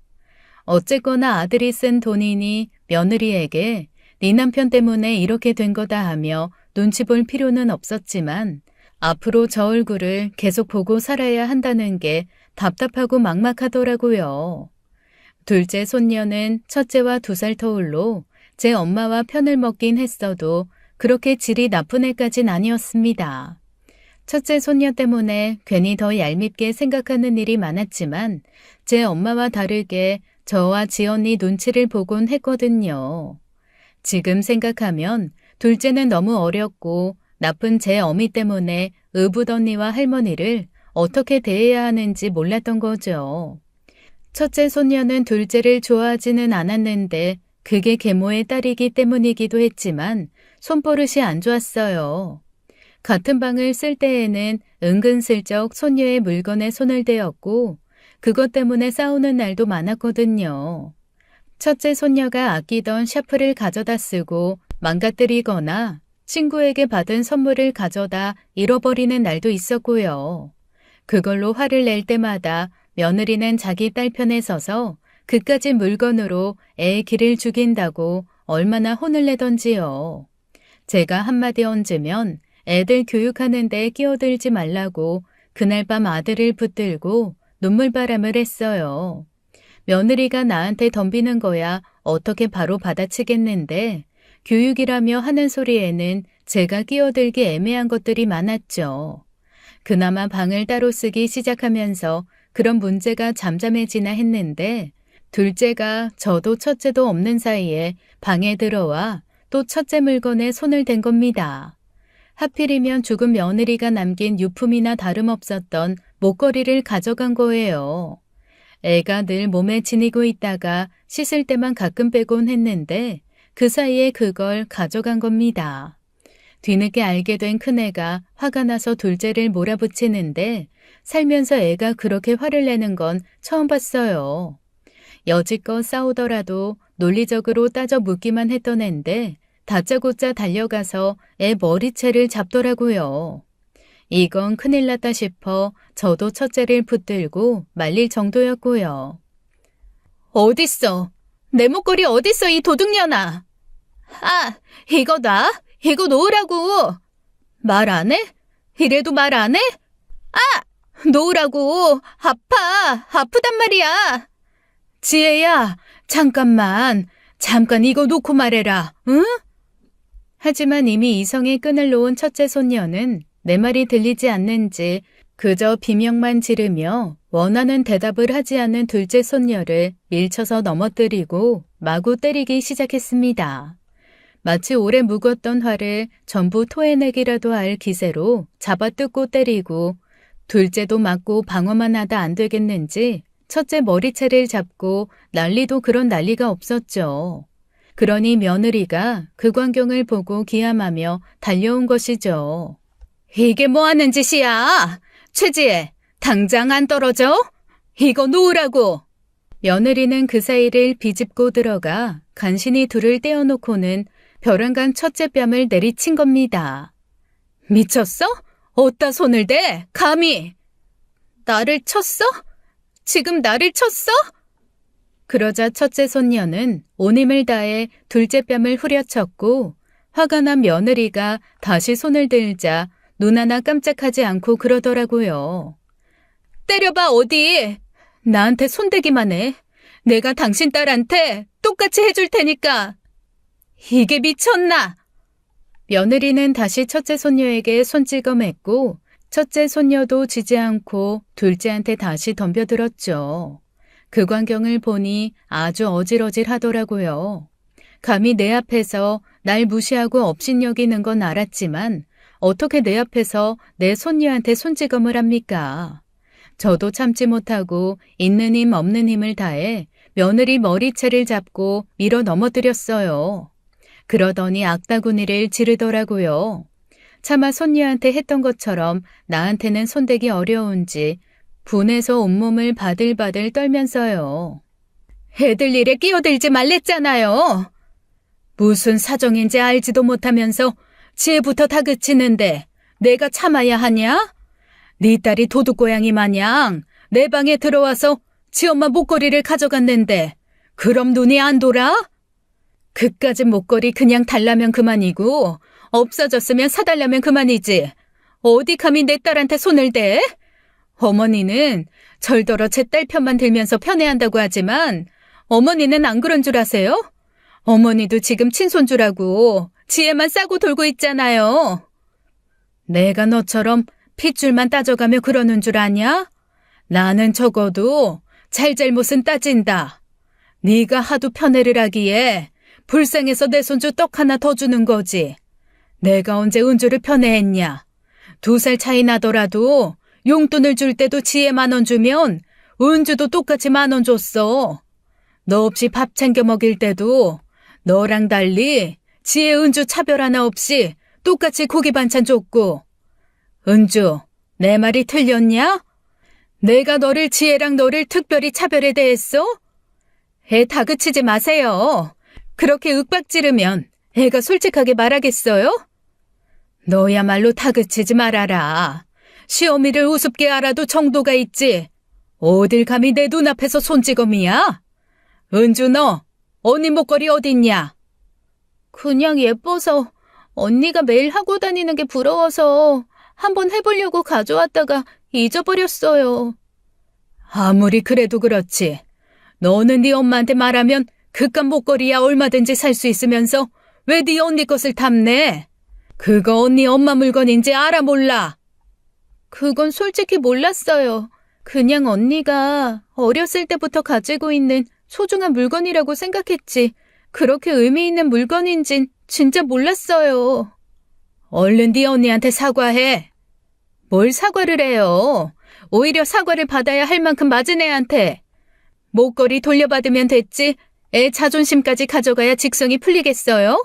Speaker 1: 어쨌거나 아들이 쓴 돈이니 며느리에게 네 남편 때문에 이렇게 된 거다 하며 눈치 볼 필요는 없었지만 앞으로 저 얼굴을 계속 보고 살아야 한다는 게 답답하고 막막하더라고요. 둘째 손녀는 첫째와 2살 터울로 제 엄마와 편을 먹긴 했어도 그렇게 질이 나쁜 애까진 아니었습니다. 첫째 손녀 때문에 괜히 더 얄밉게 생각하는 일이 많았지만 제 엄마와 다르게 저와 지언니 눈치를 보곤 했거든요. 지금 생각하면 둘째는 너무 어렸고 나쁜 제 어미 때문에 의붓 언니와 할머니를 어떻게 대해야 하는지 몰랐던 거죠. 첫째 손녀는 둘째를 좋아하지는 않았는데 그게 계모의 딸이기 때문이기도 했지만 손버릇이 안 좋았어요. 같은 방을 쓸 때에는 은근슬쩍 손녀의 물건에 손을 대었고 그것 때문에 싸우는 날도 많았거든요. 첫째 손녀가 아끼던 샤프를 가져다 쓰고 망가뜨리거나 친구에게 받은 선물을 가져다 잃어버리는 날도 있었고요. 그걸로 화를 낼 때마다 며느리는 자기 딸 편에 서서 그까짓 물건으로 애의 기를 죽인다고 얼마나 혼을 내던지요. 제가 한마디 얹으면 애들 교육하는 데 끼어들지 말라고 그날 밤 아들을 붙들고 눈물바람을 했어요. 며느리가 나한테 덤비는 거야 어떻게 바로 받아치겠는데 교육이라며 하는 소리에는 제가 끼어들기 애매한 것들이 많았죠. 그나마 방을 따로 쓰기 시작하면서 그런 문제가 잠잠해지나 했는데 둘째가 저도 첫째도 없는 사이에 방에 들어와 또 첫째 물건에 손을 댄 겁니다. 하필이면 죽은 며느리가 남긴 유품이나 다름없었던 목걸이를 가져간 거예요. 애가 늘 몸에 지니고 있다가 씻을 때만 가끔 빼곤 했는데 그 사이에 그걸 가져간 겁니다. 뒤늦게 알게 된 큰애가 화가 나서 둘째를 몰아붙이는데 살면서 애가 그렇게 화를 내는 건 처음 봤어요. 여지껏 싸우더라도 논리적으로 따져 묻기만 했던 앤데 다짜고짜 달려가서 애 머리채를 잡더라고요. 이건 큰일 났다 싶어 저도 첫째를 붙들고 말릴 정도였고요. 어딨어? 내 목걸이 어딨어 이 도둑년아? 아, 이거 놔? 이거 놓으라고. 말 안 해? 이래도 말 안 해? 아! 놓으라고. 아프단 말이야. 지혜야, 잠깐 이거 놓고 말해라, 응? 하지만 이미 이성의 끈을 놓은 첫째 손녀는 내 말이 들리지 않는지 그저 비명만 지르며 원하는 대답을 하지 않는 둘째 손녀를 밀쳐서 넘어뜨리고 마구 때리기 시작했습니다. 마치 오래 묵었던 화를 전부 토해내기라도 할 기세로 잡아뜯고 때리고 둘째도 맞고 방어만 하다 안 되겠는지 첫째 머리채를 잡고 난리도 그런 난리가 없었죠. 그러니 며느리가 그 광경을 보고 기함하며 달려온 것이죠. 이게 뭐 하는 짓이야? 최지혜, 당장 안 떨어져? 이거 놓으라고! 며느리는 그 사이를 비집고 들어가 간신히 둘을 떼어놓고는 벼랑간 첫째 뺨을 내리친 겁니다. 미쳤어? 어디다 손을 대? 감히! 나를 쳤어? 지금 나를 쳤어? 그러자 첫째 손녀는 온 힘을 다해 둘째 뺨을 후려쳤고 화가 난 며느리가 다시 손을 들자 눈 하나 깜짝하지 않고 그러더라고요. 때려봐 어디? 나한테 손대기만 해. 내가 당신 딸한테 똑같이 해줄 테니까. 이게 미쳤나? 며느리는 다시 첫째 손녀에게 손찌검 했고 첫째 손녀도 지지 않고 둘째한테 다시 덤벼들었죠. 그 광경을 보니 아주 어질어질 하더라고요. 감히 내 앞에서 날 무시하고 업신여기는 건 알았지만 어떻게 내 앞에서 내 손녀한테 손찌검을 합니까? 저도 참지 못하고 있는 힘 없는 힘을 다해 며느리 머리채를 잡고 밀어 넘어뜨렸어요. 그러더니 악다구니를 지르더라고요. 차마 손녀한테 했던 것처럼 나한테는 손대기 어려운지 분해서 온몸을 바들바들 떨면서요. 애들 일에 끼어들지 말랬잖아요. 무슨 사정인지 알지도 못하면서 지혜부터 다그치는데 내가 참아야 하냐? 네 딸이 도둑고양이 마냥 내 방에 들어와서 지 엄마 목걸이를 가져갔는데 그럼 눈이 안 돌아? 그까짓 목걸이 그냥 달라면 그만이고 없어졌으면 사달라면 그만이지. 어디 감히 내 딸한테 손을 대? 어머니는 절더러 제 딸 편만 들면서 편애한다고 하지만 어머니는 안 그런 줄 아세요? 어머니도 지금 친손주라고 지혜만 싸고 돌고 있잖아요. 내가 너처럼 핏줄만 따져가며 그러는 줄 아냐? 나는 적어도 잘잘못은 따진다. 네가 하도 편애를 하기에 불쌍해서 내 손주 떡 하나 더 주는 거지. 내가 언제 은주를 편애했냐? 2살 차이 나더라도 용돈을 줄 때도 지혜 10,000원 주면 은주도 똑같이 10,000원 줬어. 너 없이 밥 챙겨 먹일 때도 너랑 달리 지혜 은주 차별 하나 없이 똑같이 고기 반찬 줬고. 은주, 내 말이 틀렸냐? 내가 너를 지혜랑 너를 특별히 차별해 대했어? 애 다그치지 마세요. 그렇게 윽박지르면 애가 솔직하게 말하겠어요? 너야말로 다그치지 말아라. 시어미를 우습게 알아도 정도가 있지. 어딜 감히 내 눈앞에서 손찌검이야? 은주 너, 언니 목걸이 어딨냐? 그냥 예뻐서 언니가 매일 하고 다니는 게 부러워서 한번 해보려고 가져왔다가 잊어버렸어요. 아무리 그래도 그렇지. 너는 네 엄마한테 말하면 그깟 목걸이야 얼마든지 살 수 있으면서 왜 네 언니 것을 탐내? 그거 언니 엄마 물건인지 알아 몰라? 그건 솔직히 몰랐어요. 그냥 언니가 어렸을 때부터 가지고 있는 소중한 물건이라고 생각했지. 그렇게 의미 있는 물건인진 진짜 몰랐어요. 얼른 네 언니한테 사과해. 뭘 사과를 해요? 오히려 사과를 받아야 할 만큼 맞은 애한테. 목걸이 돌려받으면 됐지 애 자존심까지 가져가야 직성이 풀리겠어요?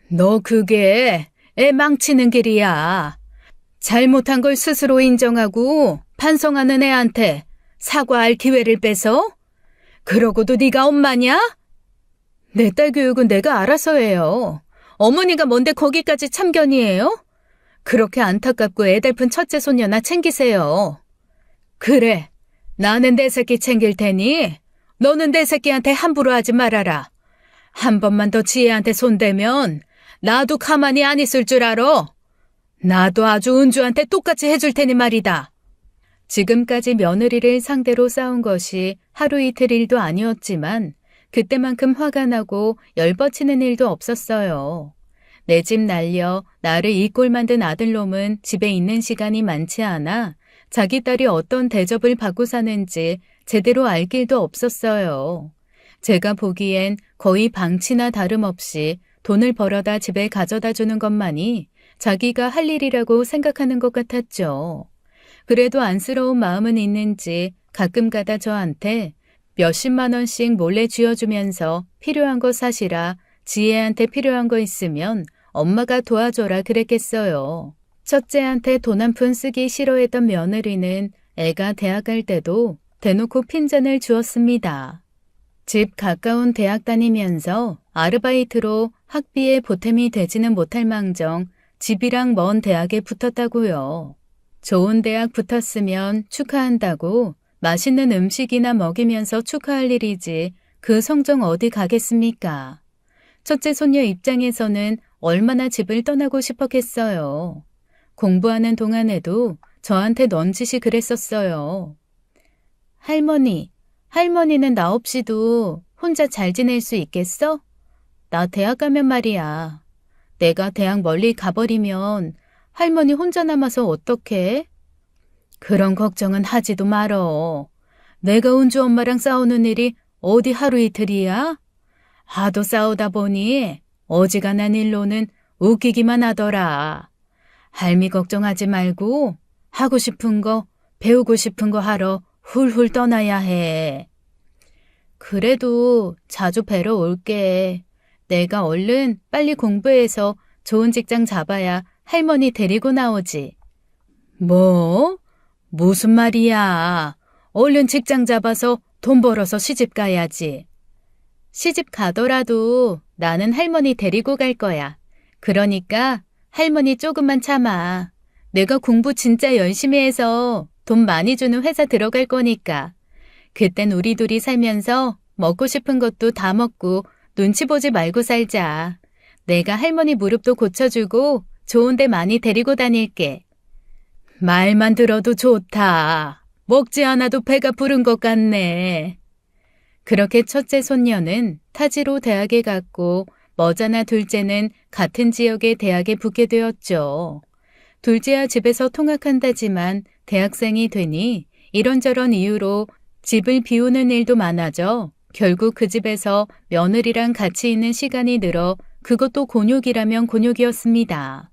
Speaker 1: 너 그게 애 망치는 길이야. 잘못한 걸 스스로 인정하고 반성하는 애한테 사과할 기회를 뺏어? 그러고도 네가 엄마냐? 내 딸 교육은 내가 알아서 해요. 어머니가 뭔데 거기까지 참견이에요? 그렇게 안타깝고 애달픈 첫째 손녀나 챙기세요. 그래, 나는 내 새끼 챙길 테니 너는 내 새끼한테 함부로 하지 말아라. 한 번만 더 지혜한테 손대면 나도 가만히 안 있을 줄 알아. 나도 아주 은주한테 똑같이 해줄 테니 말이다. 지금까지 며느리를 상대로 싸운 것이 하루 이틀 일도 아니었지만 그때만큼 화가 나고 열뻗치는 일도 없었어요. 내 집 날려 나를 이 꼴 만든 아들놈은 집에 있는 시간이 많지 않아 자기 딸이 어떤 대접을 받고 사는지 제대로 알 길도 없었어요. 제가 보기엔 거의 방치나 다름없이 돈을 벌어다 집에 가져다 주는 것만이 자기가 할 일이라고 생각하는 것 같았죠. 그래도 안쓰러운 마음은 있는지 가끔가다 저한테 몇십만 원씩 몰래 쥐어주면서 필요한 것 사시라 지혜한테 필요한 거 있으면 엄마가 도와줘라 그랬겠어요. 첫째한테 돈 한 푼 쓰기 싫어했던 며느리는 애가 대학 갈 때도 대놓고 핀잔을 주었습니다. 집 가까운 대학 다니면서 아르바이트로 학비에 보탬이 되지는 못할 망정 집이랑 먼 대학에 붙었다고요. 좋은 대학 붙었으면 축하한다고 맛있는 음식이나 먹이면서 축하할 일이지 그 성정 어디 가겠습니까? 첫째 손녀 입장에서는 얼마나 집을 떠나고 싶었겠어요. 공부하는 동안에도 저한테 넌지시 그랬었어요. 할머니는 나 없이도 혼자 잘 지낼 수 있겠어? 나 대학 가면 말이야. 내가 대학 멀리 가버리면 할머니 혼자 남아서 어떡해? 그런 걱정은 하지도 말어. 내가 은주 엄마랑 싸우는 일이 어디 하루 이틀이야? 하도 싸우다 보니 어지간한 일로는 웃기기만 하더라. 할미 걱정하지 말고 하고 싶은 거, 배우고 싶은 거 하러 훌훌 떠나야 해. 그래도 자주 뵈러 올게. 내가 얼른 빨리 공부해서 좋은 직장 잡아야 할머니 데리고 나오지. 뭐? 무슨 말이야? 얼른 직장 잡아서 돈 벌어서 시집 가야지. 시집 가더라도 나는 할머니 데리고 갈 거야. 그러니까 할머니 조금만 참아. 내가 공부 진짜 열심히 해서 돈 많이 주는 회사 들어갈 거니까. 그땐 우리 둘이 살면서 먹고 싶은 것도 다 먹고 눈치 보지 말고 살자. 내가 할머니 무릎도 고쳐주고 좋은 데 많이 데리고 다닐게. 말만 들어도 좋다. 먹지 않아도 배가 부른 것 같네. 그렇게 첫째 손녀는 타지로 대학에 갔고 머자나 둘째는 같은 지역의 대학에 붙게 되었죠. 둘째야 집에서 통학한다지만 대학생이 되니 이런저런 이유로 집을 비우는 일도 많아져 결국 그 집에서 며느리랑 같이 있는 시간이 늘어 그것도 곤욕이라면 곤욕이었습니다.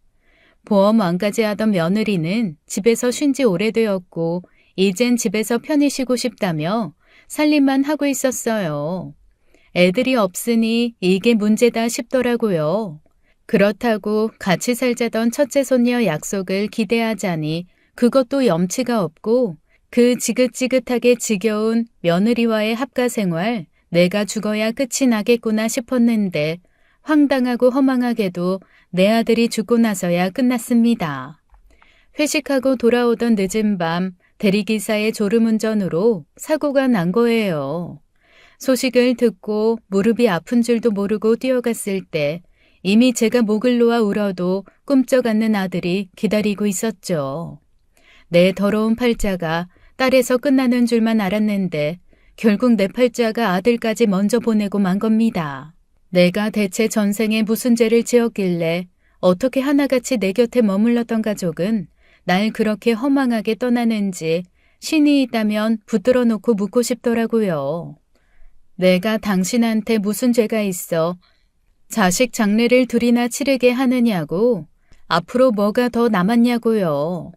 Speaker 1: 보험 왕까지 하던 며느리는 집에서 쉰 지 오래되었고 이젠 집에서 편히 쉬고 싶다며 살림만 하고 있었어요. 애들이 없으니 이게 문제다 싶더라고요. 그렇다고 같이 살자던 첫째 손녀 약속을 기대하자니 그것도 염치가 없고 그 지긋지긋하게 지겨운 며느리와의 합가 생활 내가 죽어야 끝이 나겠구나 싶었는데 황당하고 허망하게도 내 아들이 죽고 나서야 끝났습니다. 회식하고 돌아오던 늦은 밤 대리기사의 졸음운전으로 사고가 난 거예요. 소식을 듣고 무릎이 아픈 줄도 모르고 뛰어갔을 때 이미 제가 목을 놓아 울어도 꿈쩍 않는 아들이 기다리고 있었죠. 내 더러운 팔자가 딸에서 끝나는 줄만 알았는데 결국 내 팔자가 아들까지 먼저 보내고 만 겁니다. 내가 대체 전생에 무슨 죄를 지었길래 어떻게 하나같이 내 곁에 머물렀던 가족은 날 그렇게 허망하게 떠나는지 신이 있다면 붙들어 놓고 묻고 싶더라고요. 내가 당신한테 무슨 죄가 있어 자식 장례를 둘이나 치르게 하느냐고 앞으로 뭐가 더 남았냐고요.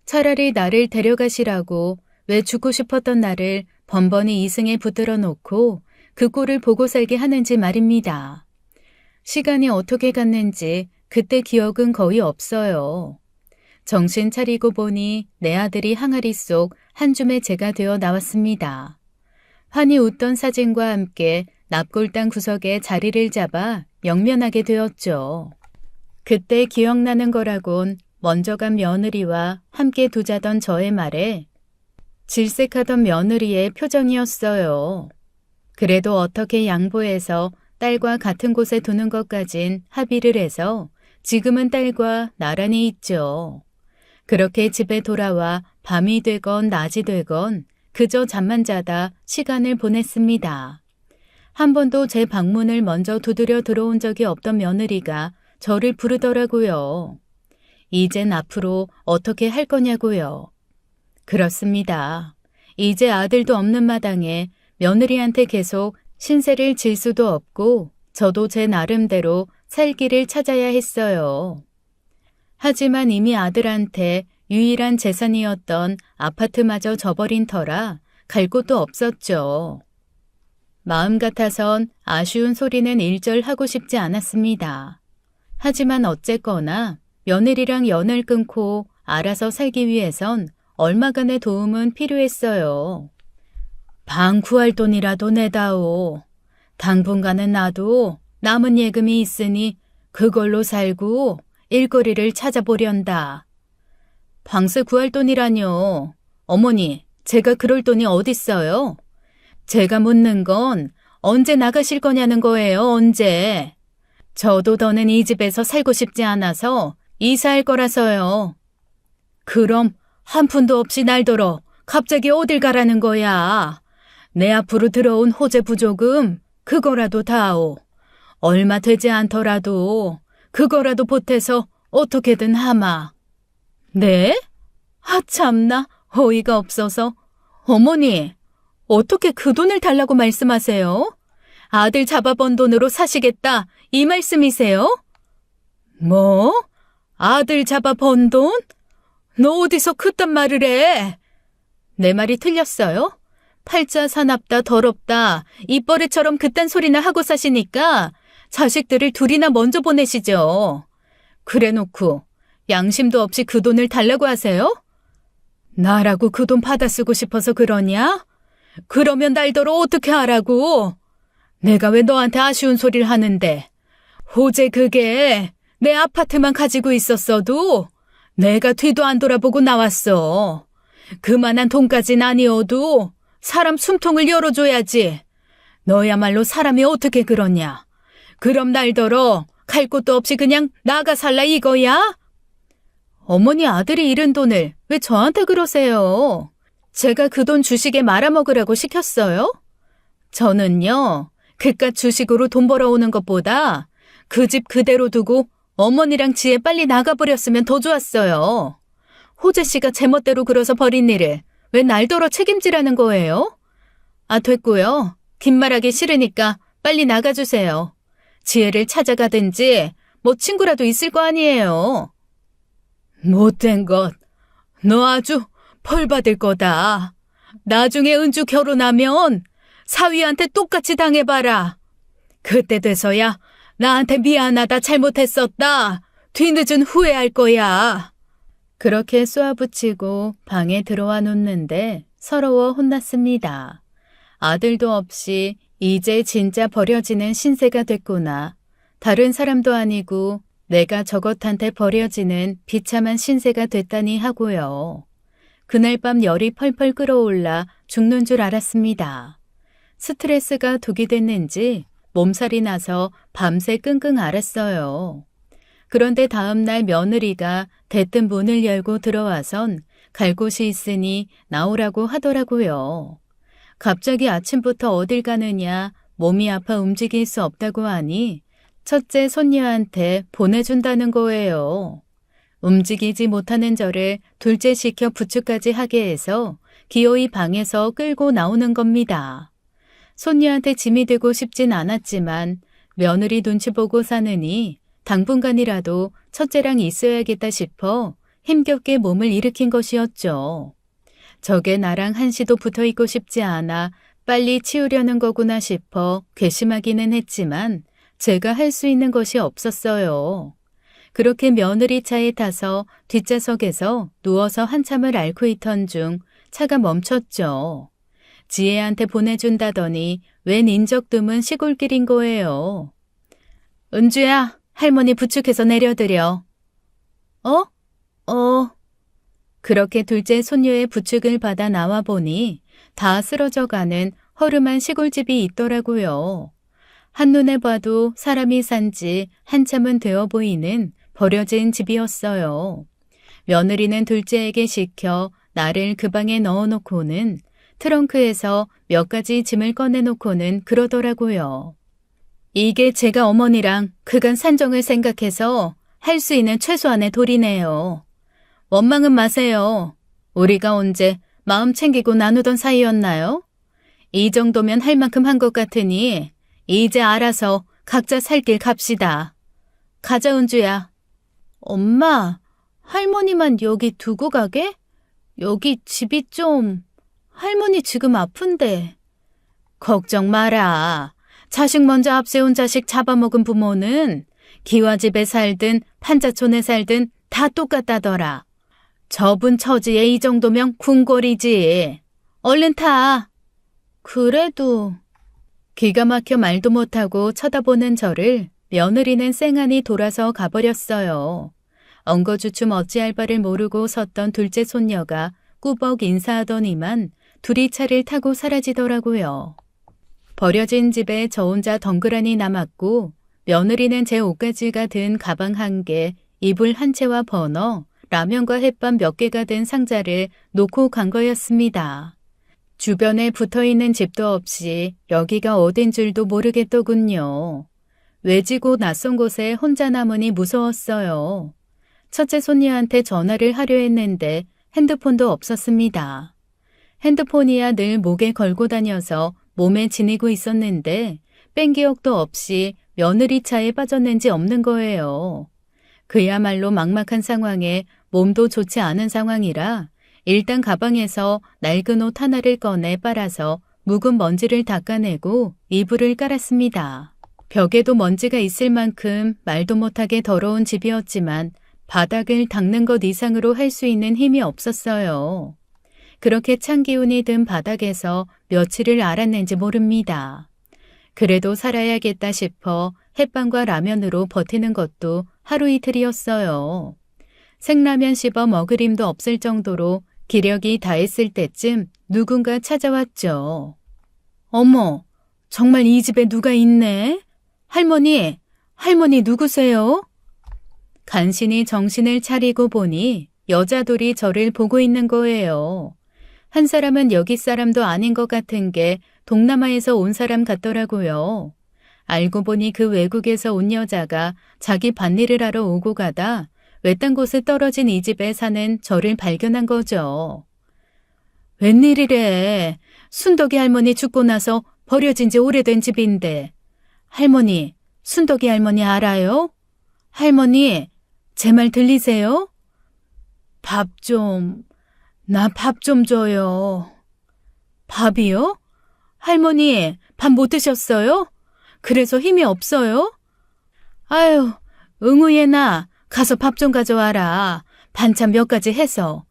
Speaker 1: 차라리 나를 데려가시라고 왜 죽고 싶었던 나를 번번이 이승에 붙들어 놓고 그 꼴을 보고 살게 하는지 말입니다. 시간이 어떻게 갔는지 그때 기억은 거의 없어요. 정신 차리고 보니 내 아들이 항아리 속 한 줌의 재가 되어 나왔습니다. 환히 웃던 사진과 함께 납골당 구석에 자리를 잡아 영면하게 되었죠. 그때 기억나는 거라곤 먼저 간 며느리와 함께 두자던 저의 말에 질색하던 며느리의 표정이었어요. 그래도 어떻게 양보해서 딸과 같은 곳에 두는 것까진 합의를 해서 지금은 딸과 나란히 있죠. 그렇게 집에 돌아와 밤이 되건 낮이 되건 그저 잠만 자다 시간을 보냈습니다. 한 번도 제 방문을 먼저 두드려 들어온 적이 없던 며느리가 저를 부르더라고요. 이젠 앞으로 어떻게 할 거냐고요. 그렇습니다. 이제 아들도 없는 마당에 며느리한테 계속 신세를 질 수도 없고 저도 제 나름대로 살 길을 찾아야 했어요. 하지만 이미 아들한테 유일한 재산이었던 아파트마저 져버린 터라 갈 곳도 없었죠. 마음 같아선 아쉬운 소리는 일절 하고 싶지 않았습니다. 하지만 어쨌거나 며느리랑 연을 끊고 알아서 살기 위해선 얼마간의 도움은 필요했어요. 방 구할 돈이라도 내다오. 당분간은 나도 남은 예금이 있으니 그걸로 살고 일거리를 찾아보련다. 방세 구할 돈이라뇨. 어머니, 제가 그럴 돈이 어딨어요? 제가 묻는 건 언제 나가실 거냐는 거예요, 언제. 저도 더는 이 집에서 살고 싶지 않아서 이사할 거라서요. 그럼 한 푼도 없이 날더러 갑자기 어딜 가라는 거야. 내 앞으로 들어온 호재 부조금 그거라도 다오. 얼마 되지 않더라도 그거라도 보태서 어떻게든 하마. 네? 참나 어이가 없어서. 어머니, 어떻게 그 돈을 달라고 말씀하세요? 아들 잡아본 돈으로 사시겠다 이 말씀이세요? 뭐? 아들 잡아본 돈? 너 어디서 그딴 말을 해? 내 말이 틀렸어요? 팔자 사납다 더럽다 입버릇처럼 그딴 소리나 하고 사시니까 자식들을 둘이나 먼저 보내시죠. 그래놓고 양심도 없이 그 돈을 달라고 하세요? 나라고 그 돈 받아 쓰고 싶어서 그러냐? 그러면 날더러 어떻게 하라고? 내가 왜 너한테 아쉬운 소리를 하는데. 호재 그게 내 아파트만 가지고 있었어도 내가 뒤도 안 돌아보고 나왔어. 그만한 돈까진 아니어도 사람 숨통을 열어줘야지. 너야말로 사람이 어떻게 그러냐. 그럼 날더러 갈 곳도 없이 그냥 나가 살라 이거야? 어머니 아들이 잃은 돈을 왜 저한테 그러세요? 제가 그 돈 주식에 말아먹으라고 시켰어요? 저는요, 그깟 주식으로 돈 벌어오는 것보다 그 집 그대로 두고 어머니랑 지혜 빨리 나가버렸으면 더 좋았어요. 호재 씨가 제멋대로 그러서 버린 일을 왜 날더러 책임지라는 거예요? 됐고요. 긴 말하기 싫으니까 빨리 나가주세요. 지혜를 찾아가든지 뭐 친구라도 있을 거 아니에요. 못된 것. 너 아주 벌 받을 거다. 나중에 은주 결혼하면 사위한테 똑같이 당해봐라. 그때 돼서야 나한테 미안하다 잘못했었다. 뒤늦은 후회할 거야. 그렇게 쏘아붙이고 방에 들어와 놓는데 서러워 혼났습니다. 아들도 없이 이제 진짜 버려지는 신세가 됐구나. 다른 사람도 아니고 내가 저것한테 버려지는 비참한 신세가 됐다니 하고요. 그날 밤 열이 펄펄 끓어올라 죽는 줄 알았습니다. 스트레스가 독이 됐는지 몸살이 나서 밤새 끙끙 앓았어요. 그런데 다음날 며느리가 대뜸 문을 열고 들어와선 갈 곳이 있으니 나오라고 하더라고요. 갑자기 아침부터 어딜 가느냐, 몸이 아파 움직일 수 없다고 하니 첫째 손녀한테 보내준다는 거예요. 움직이지 못하는 저를 둘째 시켜 부축까지 하게 해서 기어이 방에서 끌고 나오는 겁니다. 손녀한테 짐이 되고 싶진 않았지만 며느리 눈치 보고 사느니 당분간이라도 첫째랑 있어야겠다 싶어 힘겹게 몸을 일으킨 것이었죠. 저게 나랑 한시도 붙어 있고 싶지 않아 빨리 치우려는 거구나 싶어 괘씸하기는 했지만 제가 할 수 있는 것이 없었어요. 그렇게 며느리 차에 타서 뒷좌석에서 누워서 한참을 앓고 있던 중 차가 멈췄죠. 지혜한테 보내준다더니 웬 인적 드문 시골길인 거예요. 은주야, 할머니 부축해서 내려드려. 그렇게 둘째 손녀의 부축을 받아 나와 보니 다 쓰러져가는 허름한 시골집이 있더라고요. 한눈에 봐도 사람이 산 지 한참은 되어 보이는 버려진 집이었어요. 며느리는 둘째에게 시켜 나를 그 방에 넣어놓고는 트렁크에서 몇 가지 짐을 꺼내놓고는 그러더라고요. 이게 제가 어머니랑 그간 산정을 생각해서 할 수 있는 최소한의 도리네요. 원망은 마세요. 우리가 언제 마음 챙기고 나누던 사이였나요? 이 정도면 할 만큼 한 것 같으니 이제 알아서 각자 살 길 갑시다. 가자, 은주야. 엄마, 할머니만 여기 두고 가게? 여기 집이 좀... 할머니 지금 아픈데. 걱정 마라. 자식 먼저 앞세운 자식 잡아먹은 부모는 기와집에 살든 판자촌에 살든 다 똑같다더라. 저분 처지에 이 정도면 궁궐이지. 얼른 타. 그래도 기가 막혀 말도 못하고 쳐다보는 저를 며느리는 쌩안이 돌아서 가버렸어요. 엉거주춤 어찌할 바를 모르고 섰던 둘째 손녀가 꾸벅 인사하더니만 둘이 차를 타고 사라지더라고요. 버려진 집에 저 혼자 덩그러니 남았고 며느리는 제 옷가지가 든 가방 1개, 이불 1채와 버너, 라면과 햇반 몇 개가 든 상자를 놓고 간 거였습니다. 주변에 붙어있는 집도 없이 여기가 어딘 줄도 모르겠더군요. 외지고 낯선 곳에 혼자 남으니 무서웠어요. 첫째 손녀한테 전화를 하려 했는데 핸드폰도 없었습니다. 핸드폰이야 늘 목에 걸고 다녀서 몸에 지니고 있었는데 뺀 기억도 없이 며느리 차에 빠졌는지 없는 거예요. 그야말로 막막한 상황에 몸도 좋지 않은 상황이라 일단 가방에서 낡은 옷 하나를 꺼내 빨아서 묵은 먼지를 닦아내고 이불을 깔았습니다. 벽에도 먼지가 있을 만큼 말도 못하게 더러운 집이었지만 바닥을 닦는 것 이상으로 할 수 있는 힘이 없었어요. 그렇게 찬 기운이 든 바닥에서 며칠을 앓았는지 모릅니다. 그래도 살아야겠다 싶어 햇반과 라면으로 버티는 것도 하루 이틀이었어요. 생라면 씹어 먹을 힘도 없을 정도로 기력이 다했을 때쯤 누군가 찾아왔죠. 어머, 정말 이 집에 누가 있네? 할머니 누구세요? 간신히 정신을 차리고 보니 여자들이 저를 보고 있는 거예요. 한 사람은 여기 사람도 아닌 것 같은 게 동남아에서 온 사람 같더라고요. 알고 보니 그 외국에서 온 여자가 자기 밭일을 하러 오고 가다 외딴 곳에 떨어진 이 집에 사는 저를 발견한 거죠. 웬일이래. 순덕이 할머니 죽고 나서 버려진 지 오래된 집인데. 할머니, 순덕이 할머니 알아요? 할머니, 제 말 들리세요? 나 밥 좀 줘요. 밥이요? 할머니, 밥 못 드셨어요? 그래서 힘이 없어요? 아유, 응우예나 가서 밥 좀 가져와라. 반찬 몇 가지 해서.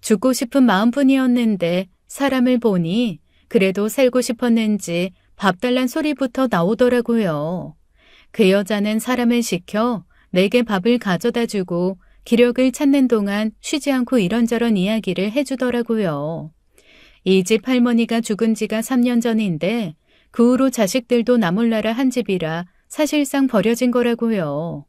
Speaker 1: 죽고 싶은 마음뿐이었는데 사람을 보니 그래도 살고 싶었는지 밥 달란 소리부터 나오더라고요. 그 여자는 사람을 시켜 내게 밥을 가져다 주고 기력을 찾는 동안 쉬지 않고 이런저런 이야기를 해주더라고요. 이 집 할머니가 죽은 지가 3년 전인데 그 후로 자식들도 나몰라라 한 집이라 사실상 버려진 거라고요.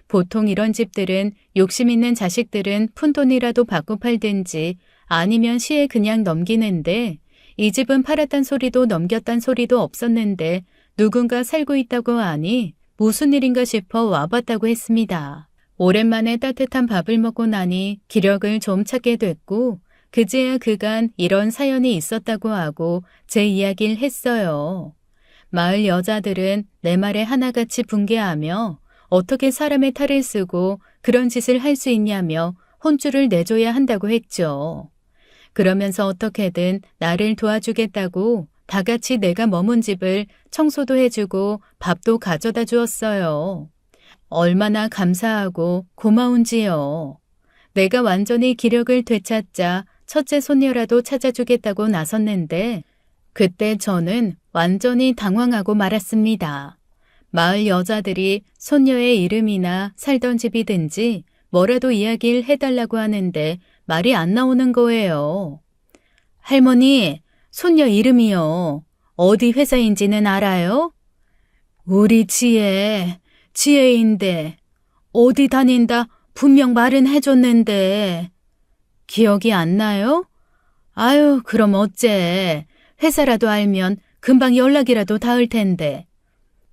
Speaker 1: 보통 이런 집들은 욕심 있는 자식들은 푼돈이라도 받고 팔든지 아니면 시에 그냥 넘기는데 이 집은 팔았단 소리도 넘겼단 소리도 없었는데 누군가 살고 있다고 하니 무슨 일인가 싶어 와봤다고 했습니다. 오랜만에 따뜻한 밥을 먹고 나니 기력을 좀 찾게 됐고 그제야 그간 이런 사연이 있었다고 하고 제 이야기를 했어요. 마을 여자들은 내 말에 하나같이 분개하며 어떻게 사람의 탈을 쓰고 그런 짓을 할 수 있냐며 혼쭐을 내줘야 한다고 했죠. 그러면서 어떻게든 나를 도와주겠다고 다 같이 내가 머문 집을 청소도 해주고 밥도 가져다 주었어요. 얼마나 감사하고 고마운지요. 내가 완전히 기력을 되찾자 첫째 손녀라도 찾아주겠다고 나섰는데 그때 저는 완전히 당황하고 말았습니다. 마을 여자들이 손녀의 이름이나 살던 집이든지 뭐라도 이야기를 해달라고 하는데 말이 안 나오는 거예요. 할머니, 손녀 이름이요. 어디 회사인지는 알아요? 우리 지혜인데 어디 다닌다 분명 말은 해줬는데 기억이 안 나요? 아유, 그럼 어째. 회사라도 알면 금방 연락이라도 닿을 텐데.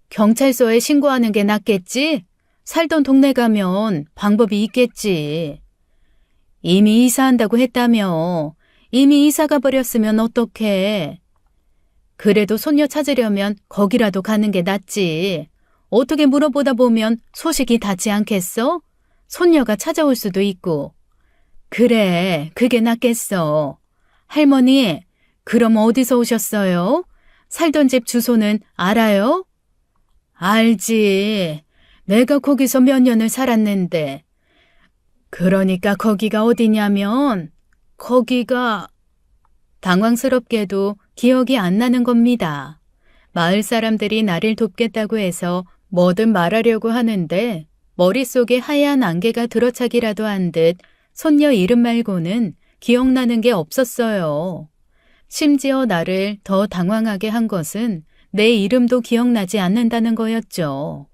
Speaker 1: 경찰서에 신고하는 게 낫겠지? 살던 동네 가면 방법이 있겠지. 이미 이사한다고 했다며. 이미 이사가 버렸으면 어떡해. 그래도 손녀 찾으려면 거기라도 가는 게 낫지. 어떻게 물어보다 보면 소식이 닿지 않겠어? 손녀가 찾아올 수도 있고. 그래, 그게 낫겠어. 할머니, 그럼 어디서 오셨어요? 살던 집 주소는 알아요? 알지. 내가 거기서 몇 년을 살았는데. 그러니까 거기가 어디냐면, 거기가 당황스럽게도 기억이 안 나는 겁니다. 마을 사람들이 나를 돕겠다고 해서 뭐든 말하려고 하는데 머릿속에 하얀 안개가 들어차기라도 한 듯 손녀 이름 말고는 기억나는 게 없었어요. 심지어 나를 더 당황하게 한 것은 내 이름도 기억나지 않는다는 거였죠.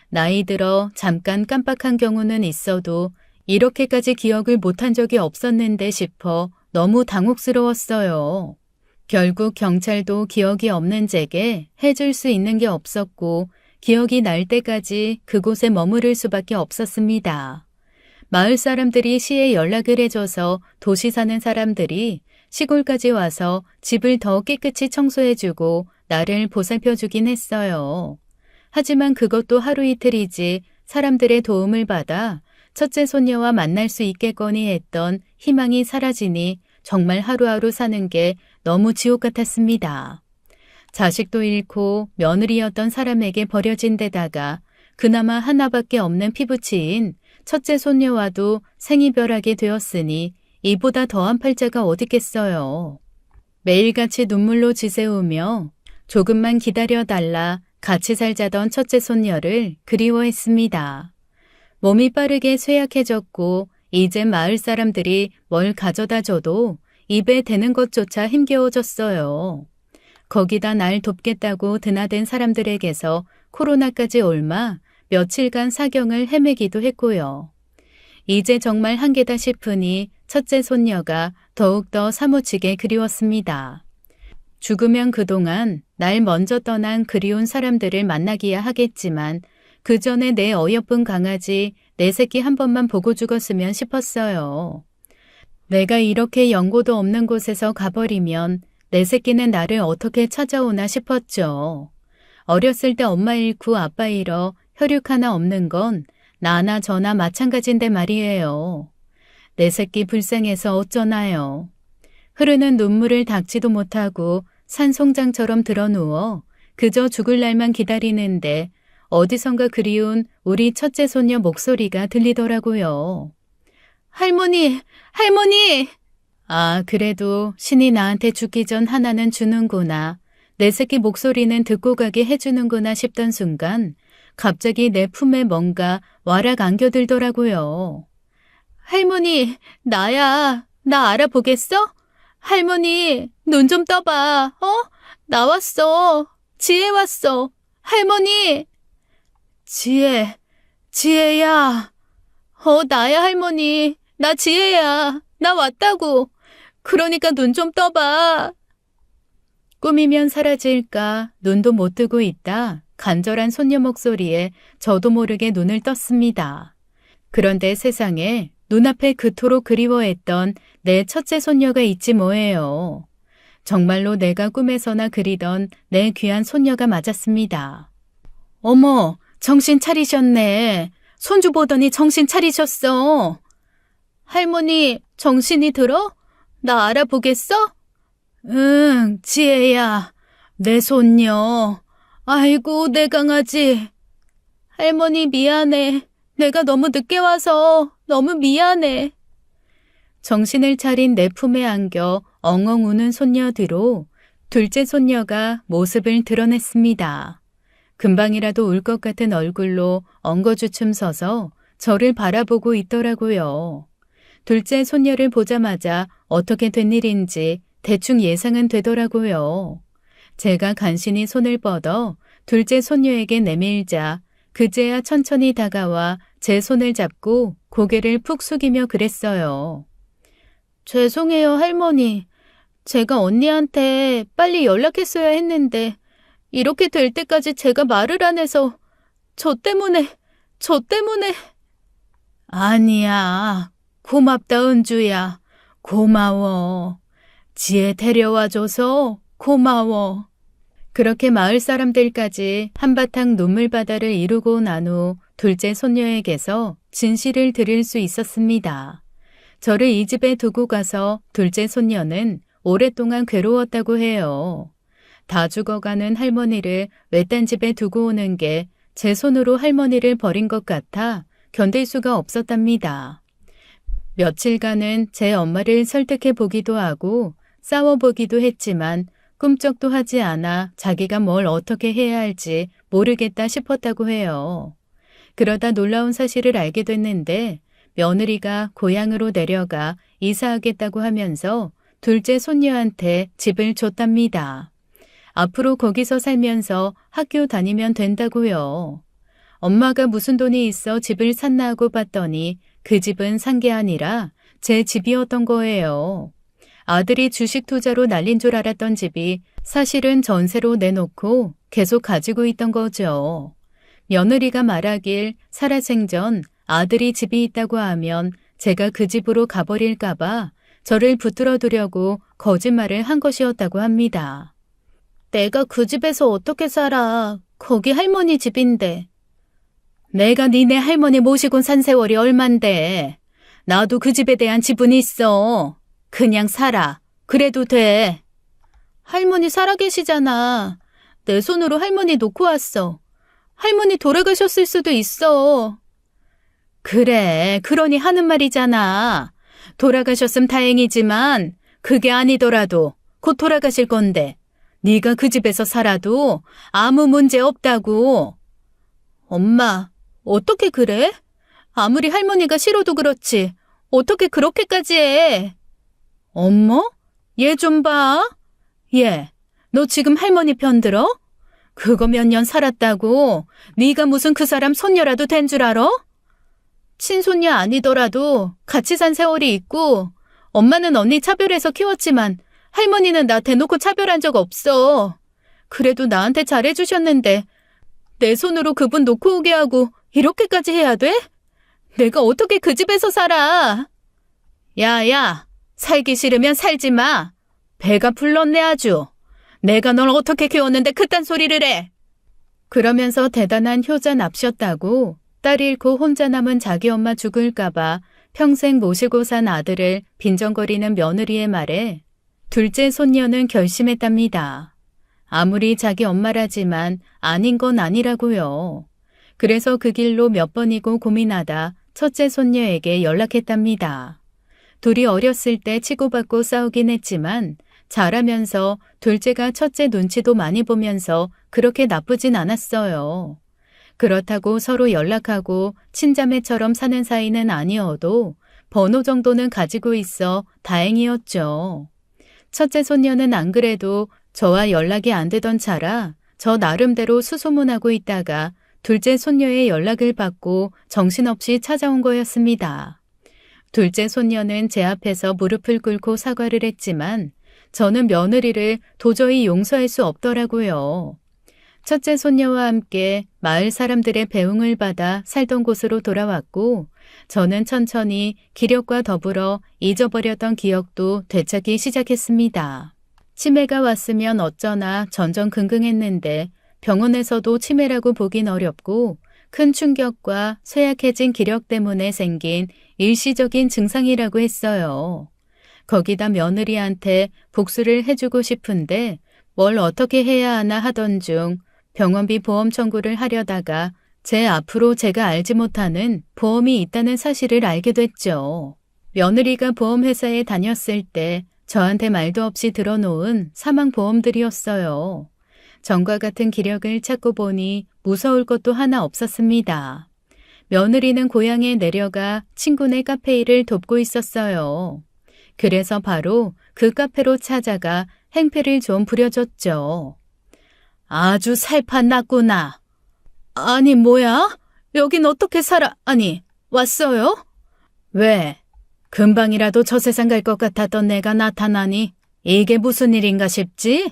Speaker 1: 나이 들어 잠깐 깜빡한 경우는 있어도 이렇게까지 기억을 못한 적이 없었는데 싶어 너무 당혹스러웠어요. 결국 경찰도 기억이 없는 제게 해줄 수 있는 게 없었고 기억이 날 때까지 그곳에 머무를 수밖에 없었습니다. 마을 사람들이 시에 연락을 해줘서 도시 사는 사람들이 시골까지 와서 집을 더 깨끗이 청소해주고 나를 보살펴주긴 했어요. 하지만 그것도 하루 이틀이지 사람들의 도움을 받아 첫째 손녀와 만날 수 있겠거니 했던 희망이 사라지니 정말 하루하루 사는 게 너무 지옥 같았습니다. 자식도 잃고 며느리였던 사람에게 버려진 데다가 그나마 하나밖에 없는 피부치인 첫째 손녀와도 생이별하게 되었으니 이보다 더한 팔자가 어딨겠어요. 매일같이 눈물로 지새우며 조금만 기다려달라 같이 살자던 첫째 손녀를 그리워했습니다. 몸이 빠르게 쇠약해졌고 이제 마을 사람들이 뭘 가져다 줘도 입에 대는 것조차 힘겨워졌어요. 거기다 날 돕겠다고 드나든 사람들에게서 코로나까지 옮아 며칠간 사경을 헤매기도 했고요. 이제 정말 한계다 싶으니 첫째 손녀가 더욱더 사무치게 그리웠습니다. 죽으면 그동안 날 먼저 떠난 그리운 사람들을 만나기야 하겠지만 그 전에 내 어여쁜 강아지 내 새끼 한 번만 보고 죽었으면 싶었어요. 내가 이렇게 연고도 없는 곳에서 가버리면 내 새끼는 나를 어떻게 찾아오나 싶었죠. 어렸을 때 엄마 잃고 아빠 잃어 혈육 하나 없는 건 나나 저나 마찬가지인데 말이에요. 내 새끼 불쌍해서 어쩌나요. 흐르는 눈물을 닦지도 못하고 산송장처럼 드러누워 그저 죽을 날만 기다리는데 어디선가 그리운 우리 첫째 손녀 목소리가 들리더라고요. 할머니, 할머니! 아, 그래도 신이 나한테 죽기 전 하나는 주는구나. 내 새끼 목소리는 듣고 가게 해주는구나 싶던 순간 갑자기 내 품에 뭔가 와락 안겨들더라고요. 할머니, 나야. 나 알아보겠어? 할머니, 눈 좀 떠봐. 나왔어. 지혜 왔어. 할머니! 지혜야. 나야 할머니. 나 지혜야. 나 왔다고. 그러니까 눈 좀 떠봐. 꿈이면 사라질까 눈도 못 뜨고 있다. 간절한 손녀 목소리에 저도 모르게 눈을 떴습니다. 그런데 세상에 눈앞에 그토록 그리워했던 내 첫째 손녀가 있지 뭐예요. 정말로 내가 꿈에서나 그리던 내 귀한 손녀가 맞았습니다. 어머, 정신 차리셨네. 손주 보더니 정신 차리셨어. 할머니, 정신이 들어? 나 알아보겠어? 응, 지혜야. 내 손녀. 아이고, 내 강아지. 할머니 미안해. 내가 너무 늦게 와서 너무 미안해. 정신을 차린 내 품에 안겨 엉엉 우는 손녀 뒤로 둘째 손녀가 모습을 드러냈습니다. 금방이라도 울 것 같은 얼굴로 엉거주춤 서서 저를 바라보고 있더라고요. 둘째 손녀를 보자마자 어떻게 된 일인지 대충 예상은 되더라고요. 제가 간신히 손을 뻗어 둘째 손녀에게 내밀자 그제야 천천히 다가와 제 손을 잡고 고개를 푹 숙이며 그랬어요. 죄송해요, 할머니. 제가 언니한테 빨리 연락했어야 했는데 이렇게 될 때까지 제가 말을 안 해서 저 때문에. 아니야. 고맙다, 은주야. 고마워. 지혜 데려와줘서 고마워. 그렇게 마을 사람들까지 한바탕 눈물바다를 이루고 난 후 둘째 손녀에게서 진실을 들을 수 있었습니다. 저를 이 집에 두고 가서 둘째 손녀는 오랫동안 괴로웠다고 해요. 다 죽어가는 할머니를 외딴 집에 두고 오는 게 제 손으로 할머니를 버린 것 같아 견딜 수가 없었답니다. 며칠간은 제 엄마를 설득해 보기도 하고 싸워보기도 했지만 꿈쩍도 하지 않아 자기가 뭘 어떻게 해야 할지 모르겠다 싶었다고 해요. 그러다 놀라운 사실을 알게 됐는데 며느리가 고향으로 내려가 이사하겠다고 하면서 둘째 손녀한테 집을 줬답니다. 앞으로 거기서 살면서 학교 다니면 된다고요. 엄마가 무슨 돈이 있어 집을 샀나 하고 봤더니 그 집은 산 게 아니라 제 집이었던 거예요. 아들이 주식 투자로 날린 줄 알았던 집이 사실은 전세로 내놓고 계속 가지고 있던 거죠. 며느리가 말하길 살아생전 아들이 집이 있다고 하면 제가 그 집으로 가버릴까 봐 저를 붙들어 두려고 거짓말을 한 것이었다고 합니다. 내가 그 집에서 어떻게 살아? 거기 할머니 집인데. 내가 니네 할머니 모시고 산 세월이 얼만데. 나도 그 집에 대한 지분이 있어. 그냥 살아. 그래도 돼. 할머니 살아계시잖아. 내 손으로 할머니 놓고 왔어. 할머니 돌아가셨을 수도 있어. 그래, 그러니 하는 말이잖아. 돌아가셨음 다행이지만 그게 아니더라도 곧 돌아가실 건데 네가 그 집에서 살아도 아무 문제 없다고. 엄마, 어떻게 그래? 아무리 할머니가 싫어도 그렇지. 어떻게 그렇게까지 해? 엄마? 얘 좀 봐. 얘, 너 지금 할머니 편 들어? 그거 몇 년 살았다고 네가 무슨 그 사람 손녀라도 된 줄 알아? 친손녀 아니더라도 같이 산 세월이 있고 엄마는 언니 차별해서 키웠지만 할머니는 나 대놓고 차별한 적 없어. 그래도 나한테 잘해주셨는데 내 손으로 그분 놓고 오게 하고 이렇게까지 해야 돼? 내가 어떻게 그 집에서 살아? 야야, 살기 싫으면 살지 마. 배가 불렀네 아주. 내가 널 어떻게 키웠는데 그딴 소리를 해. 그러면서 대단한 효자 납셨다고 딸 잃고 혼자 남은 자기 엄마 죽을까 봐 평생 모시고 산 아들을 빈정거리는 며느리의 말에 둘째 손녀는 결심했답니다. 아무리 자기 엄마라지만 아닌 건 아니라고요. 그래서 그 길로 몇 번이고 고민하다 첫째 손녀에게 연락했답니다. 둘이 어렸을 때 치고받고 싸우긴 했지만 자라면서 둘째가 첫째 눈치도 많이 보면서 그렇게 나쁘진 않았어요. 그렇다고 서로 연락하고 친자매처럼 사는 사이는 아니어도 번호 정도는 가지고 있어 다행이었죠. 첫째 손녀는 안 그래도 저와 연락이 안 되던 차라 저 나름대로 수소문하고 있다가 둘째 손녀의 연락을 받고 정신없이 찾아온 거였습니다. 둘째 손녀는 제 앞에서 무릎을 꿇고 사과를 했지만 저는 며느리를 도저히 용서할 수 없더라고요. 첫째 손녀와 함께 마을 사람들의 배웅을 받아 살던 곳으로 돌아왔고 저는 천천히 기력과 더불어 잊어버렸던 기억도 되찾기 시작했습니다. 치매가 왔으면 어쩌나 전전긍긍했는데 병원에서도 치매라고 보긴 어렵고 큰 충격과 쇠약해진 기력 때문에 생긴 일시적인 증상이라고 했어요. 거기다 며느리한테 복수를 해주고 싶은데 뭘 어떻게 해야 하나 하던 중 병원비 보험 청구를 하려다가 제 앞으로 제가 알지 못하는 보험이 있다는 사실을 알게 됐죠. 며느리가 보험회사에 다녔을 때 저한테 말도 없이 들어놓은 사망보험들이었어요. 전과 같은 기력을 찾고 보니 무서울 것도 하나 없었습니다. 며느리는 고향에 내려가 친구네 카페 일을 돕고 있었어요. 그래서 바로 그 카페로 찾아가 행패를 좀 부려줬죠. 아주 살판났구나. 아니 뭐야? 여긴 어떻게 살아? 아니 왔어요? 왜? 금방이라도 저 세상 갈 것 같았던 내가 나타나니 이게 무슨 일인가 싶지?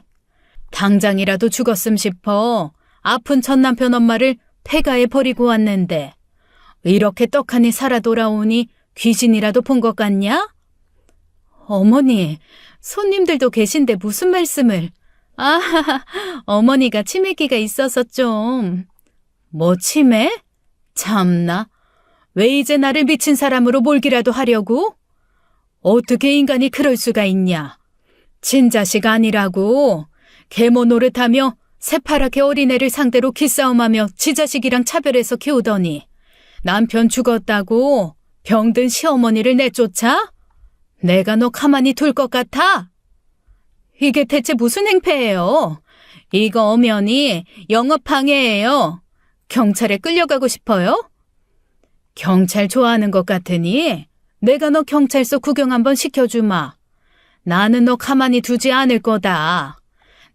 Speaker 1: 당장이라도 죽었음 싶어. 아픈 첫남편 엄마를 폐가에 버리고 왔는데 이렇게 떡하니 살아 돌아오니 귀신이라도 본 것 같냐? 어머니, 손님들도 계신데 무슨 말씀을. 아하하, 어머니가 치매기가 있어서 좀. 뭐 치매? 참나. 왜 이제 나를 미친 사람으로 몰기라도 하려고? 어떻게 인간이 그럴 수가 있냐. 친자식 아니라고. 계모 노릇하며 새파랗게 어린애를 상대로 기싸움하며 지 자식이랑 차별해서 키우더니 남편 죽었다고 병든 시어머니를 내쫓아? 내가 너 가만히 둘 것 같아? 이게 대체 무슨 행패예요? 이거 엄연히 영업방해예요. 경찰에 끌려가고 싶어요? 경찰 좋아하는 것 같으니 내가 너 경찰서 구경 한번 시켜주마. 나는 너 가만히 두지 않을 거다.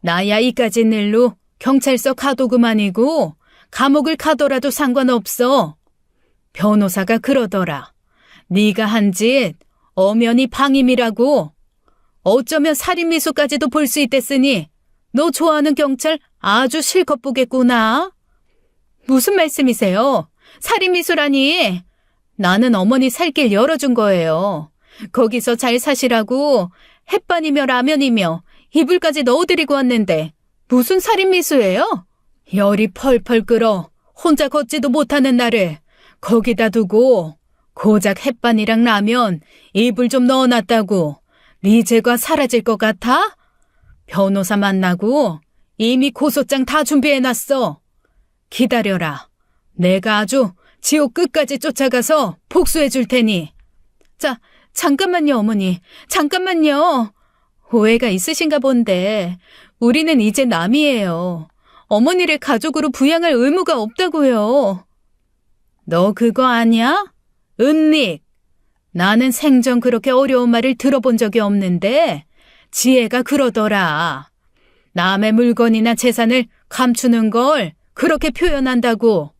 Speaker 1: 나야 이까진 일로 경찰서 가도 그만이고 감옥을 가더라도 상관없어. 변호사가 그러더라. 네가 한 짓 엄연히 방임이라고. 어쩌면 살인미수까지도 볼 수 있댔으니 너 좋아하는 경찰 아주 실컷 보겠구나. 무슨 말씀이세요? 살인미수라니. 나는 어머니 살 길 열어준 거예요. 거기서 잘 사시라고 햇반이며 라면이며 이불까지 넣어드리고 왔는데 무슨 살인미수예요? 열이 펄펄 끓어 혼자 걷지도 못하는 나를 거기다 두고 고작 햇반이랑 라면, 이불 좀 넣어놨다고 네 죄가 사라질 것 같아? 변호사 만나고 이미 고소장 다 준비해놨어. 기다려라. 내가 아주 지옥 끝까지 쫓아가서 복수해 줄 테니. 자, 잠깐만요, 어머니. 잠깐만요. 오해가 있으신가 본데 우리는 이제 남이에요. 어머니를 가족으로 부양할 의무가 없다고요. 너 그거 아냐? 은닉. 나는 생전 그렇게 어려운 말을 들어본 적이 없는데 지혜가 그러더라. 남의 물건이나 재산을 감추는 걸 그렇게 표현한다고.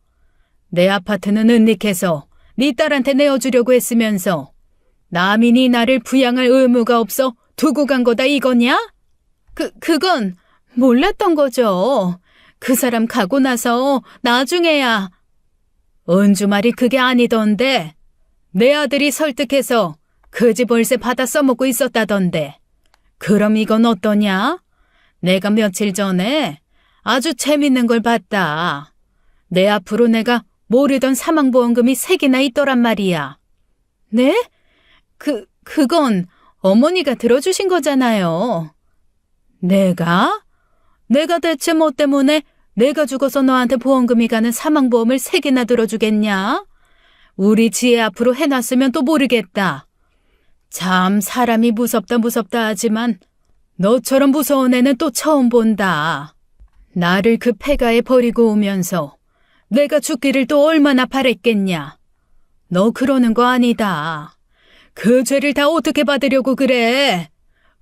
Speaker 1: 내 아파트는 은닉해서 네 딸한테 내어주려고 했으면서 남이 네 나를 부양할 의무가 없어 두고 간 거다 이거냐? 그건 몰랐던 거죠. 그 사람 가고 나서 나중에야. 은주 말이 그게 아니던데. 내 아들이 설득해서 그 집 월세 받아 써먹고 있었다던데. 그럼 이건 어떠냐? 내가 며칠 전에 아주 재밌는 걸 봤다. 내 앞으로 내가 모르던 사망보험금이 3개나 있더란 말이야. 네? 그건 어머니가 들어주신 거잖아요. 내가? 내가 대체 뭐 때문에 내가 죽어서 너한테 보험금이 가는 사망보험을 3개나 들어주겠냐? 우리 지혜 앞으로 해놨으면 또 모르겠다. 참 사람이 무섭다 하지만 너처럼 무서운 애는 또 처음 본다. 나를 그 폐가에 버리고 오면서 내가 죽기를 또 얼마나 바랬겠냐. 너 그러는 거 아니다. 그 죄를 다 어떻게 받으려고 그래?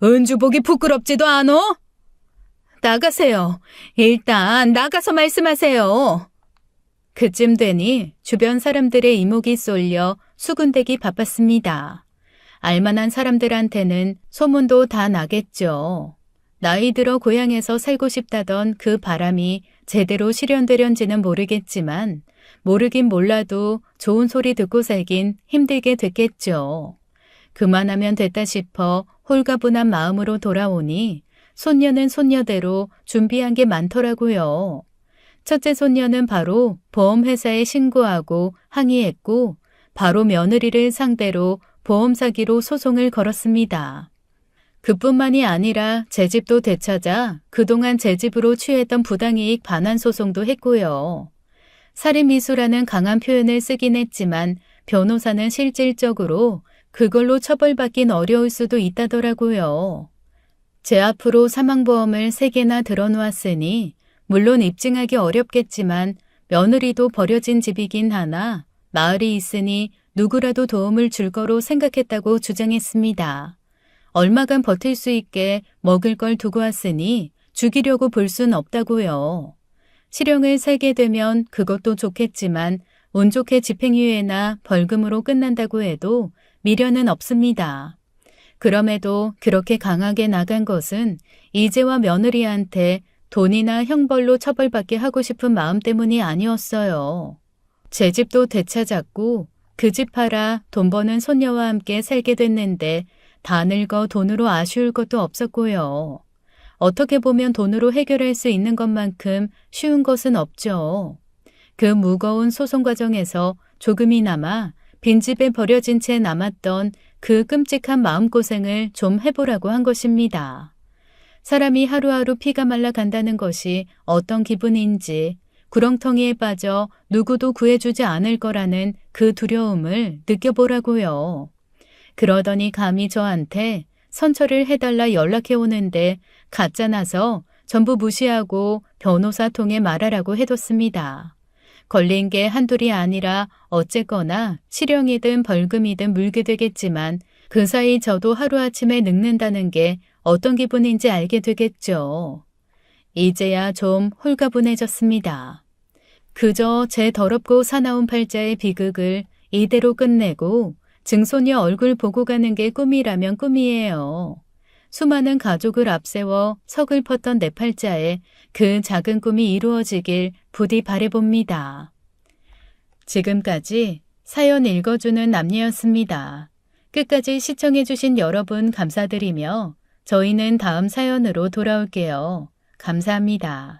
Speaker 1: 은주 보기 부끄럽지도 않어? 나가세요. 일단 나가서 말씀하세요. 그쯤 되니 주변 사람들의 이목이 쏠려 수군대기 바빴습니다. 알만한 사람들한테는 소문도 다 나겠죠. 나이 들어 고향에서 살고 싶다던 그 바람이 제대로 실현되련지는 모르겠지만 모르긴 몰라도 좋은 소리 듣고 살긴 힘들게 됐겠죠. 그만하면 됐다 싶어 홀가분한 마음으로 돌아오니 손녀는 손녀대로 준비한 게 많더라고요. 첫째 손녀는 바로 보험회사에 신고하고 항의했고 바로 며느리를 상대로 보험 사기로 소송을 걸었습니다. 그뿐만이 아니라 제 집도 되찾아 그동안 제 집으로 취했던 부당이익 반환 소송도 했고요. 살인미수라는 강한 표현을 쓰긴 했지만 변호사는 실질적으로 그걸로 처벌받긴 어려울 수도 있다더라고요. 제 앞으로 사망보험을 3개나 들어놓았으니 물론 입증하기 어렵겠지만 며느리도 버려진 집이긴 하나 마을이 있으니 누구라도 도움을 줄 거로 생각했다고 주장했습니다. 얼마간 버틸 수 있게 먹을 걸 두고 왔으니 죽이려고 볼 순 없다고요. 실형을 살게 되면 그것도 좋겠지만 운 좋게 집행유예나 벌금으로 끝난다고 해도 미련은 없습니다. 그럼에도 그렇게 강하게 나간 것은 이재와 며느리한테 돈이나 형벌로 처벌받게 하고 싶은 마음 때문이 아니었어요. 제 집도 되찾았고 그 집 팔아 돈 버는 손녀와 함께 살게 됐는데 다 늙어 돈으로 아쉬울 것도 없었고요. 어떻게 보면 돈으로 해결할 수 있는 것만큼 쉬운 것은 없죠. 그 무거운 소송 과정에서 조금이나마 빈집에 버려진 채 남았던 그 끔찍한 마음고생을 좀 해보라고 한 것입니다. 사람이 하루하루 피가 말라 간다는 것이 어떤 기분인지, 구렁텅이에 빠져 누구도 구해주지 않을 거라는 그 두려움을 느껴보라고요. 그러더니 감히 저한테 선처를 해달라 연락해 오는데 가짜나서 전부 무시하고 변호사 통해 말하라고 해뒀습니다. 걸린 게 한둘이 아니라 어쨌거나 실형이든 벌금이든 물게 되겠지만 그 사이 저도 하루아침에 늙는다는 게 어떤 기분인지 알게 되겠죠. 이제야 좀 홀가분해졌습니다. 그저 제 더럽고 사나운 팔자의 비극을 이대로 끝내고 증손녀 얼굴 보고 가는 게 꿈이라면 꿈이에요. 수많은 가족을 앞세워 서글펐던 내 팔자에 그 작은 꿈이 이루어지길 부디 바라봅니다. 지금까지 사연 읽어주는 남녀였습니다. 끝까지 시청해주신 여러분 감사드리며 저희는 다음 사연으로 돌아올게요. 감사합니다.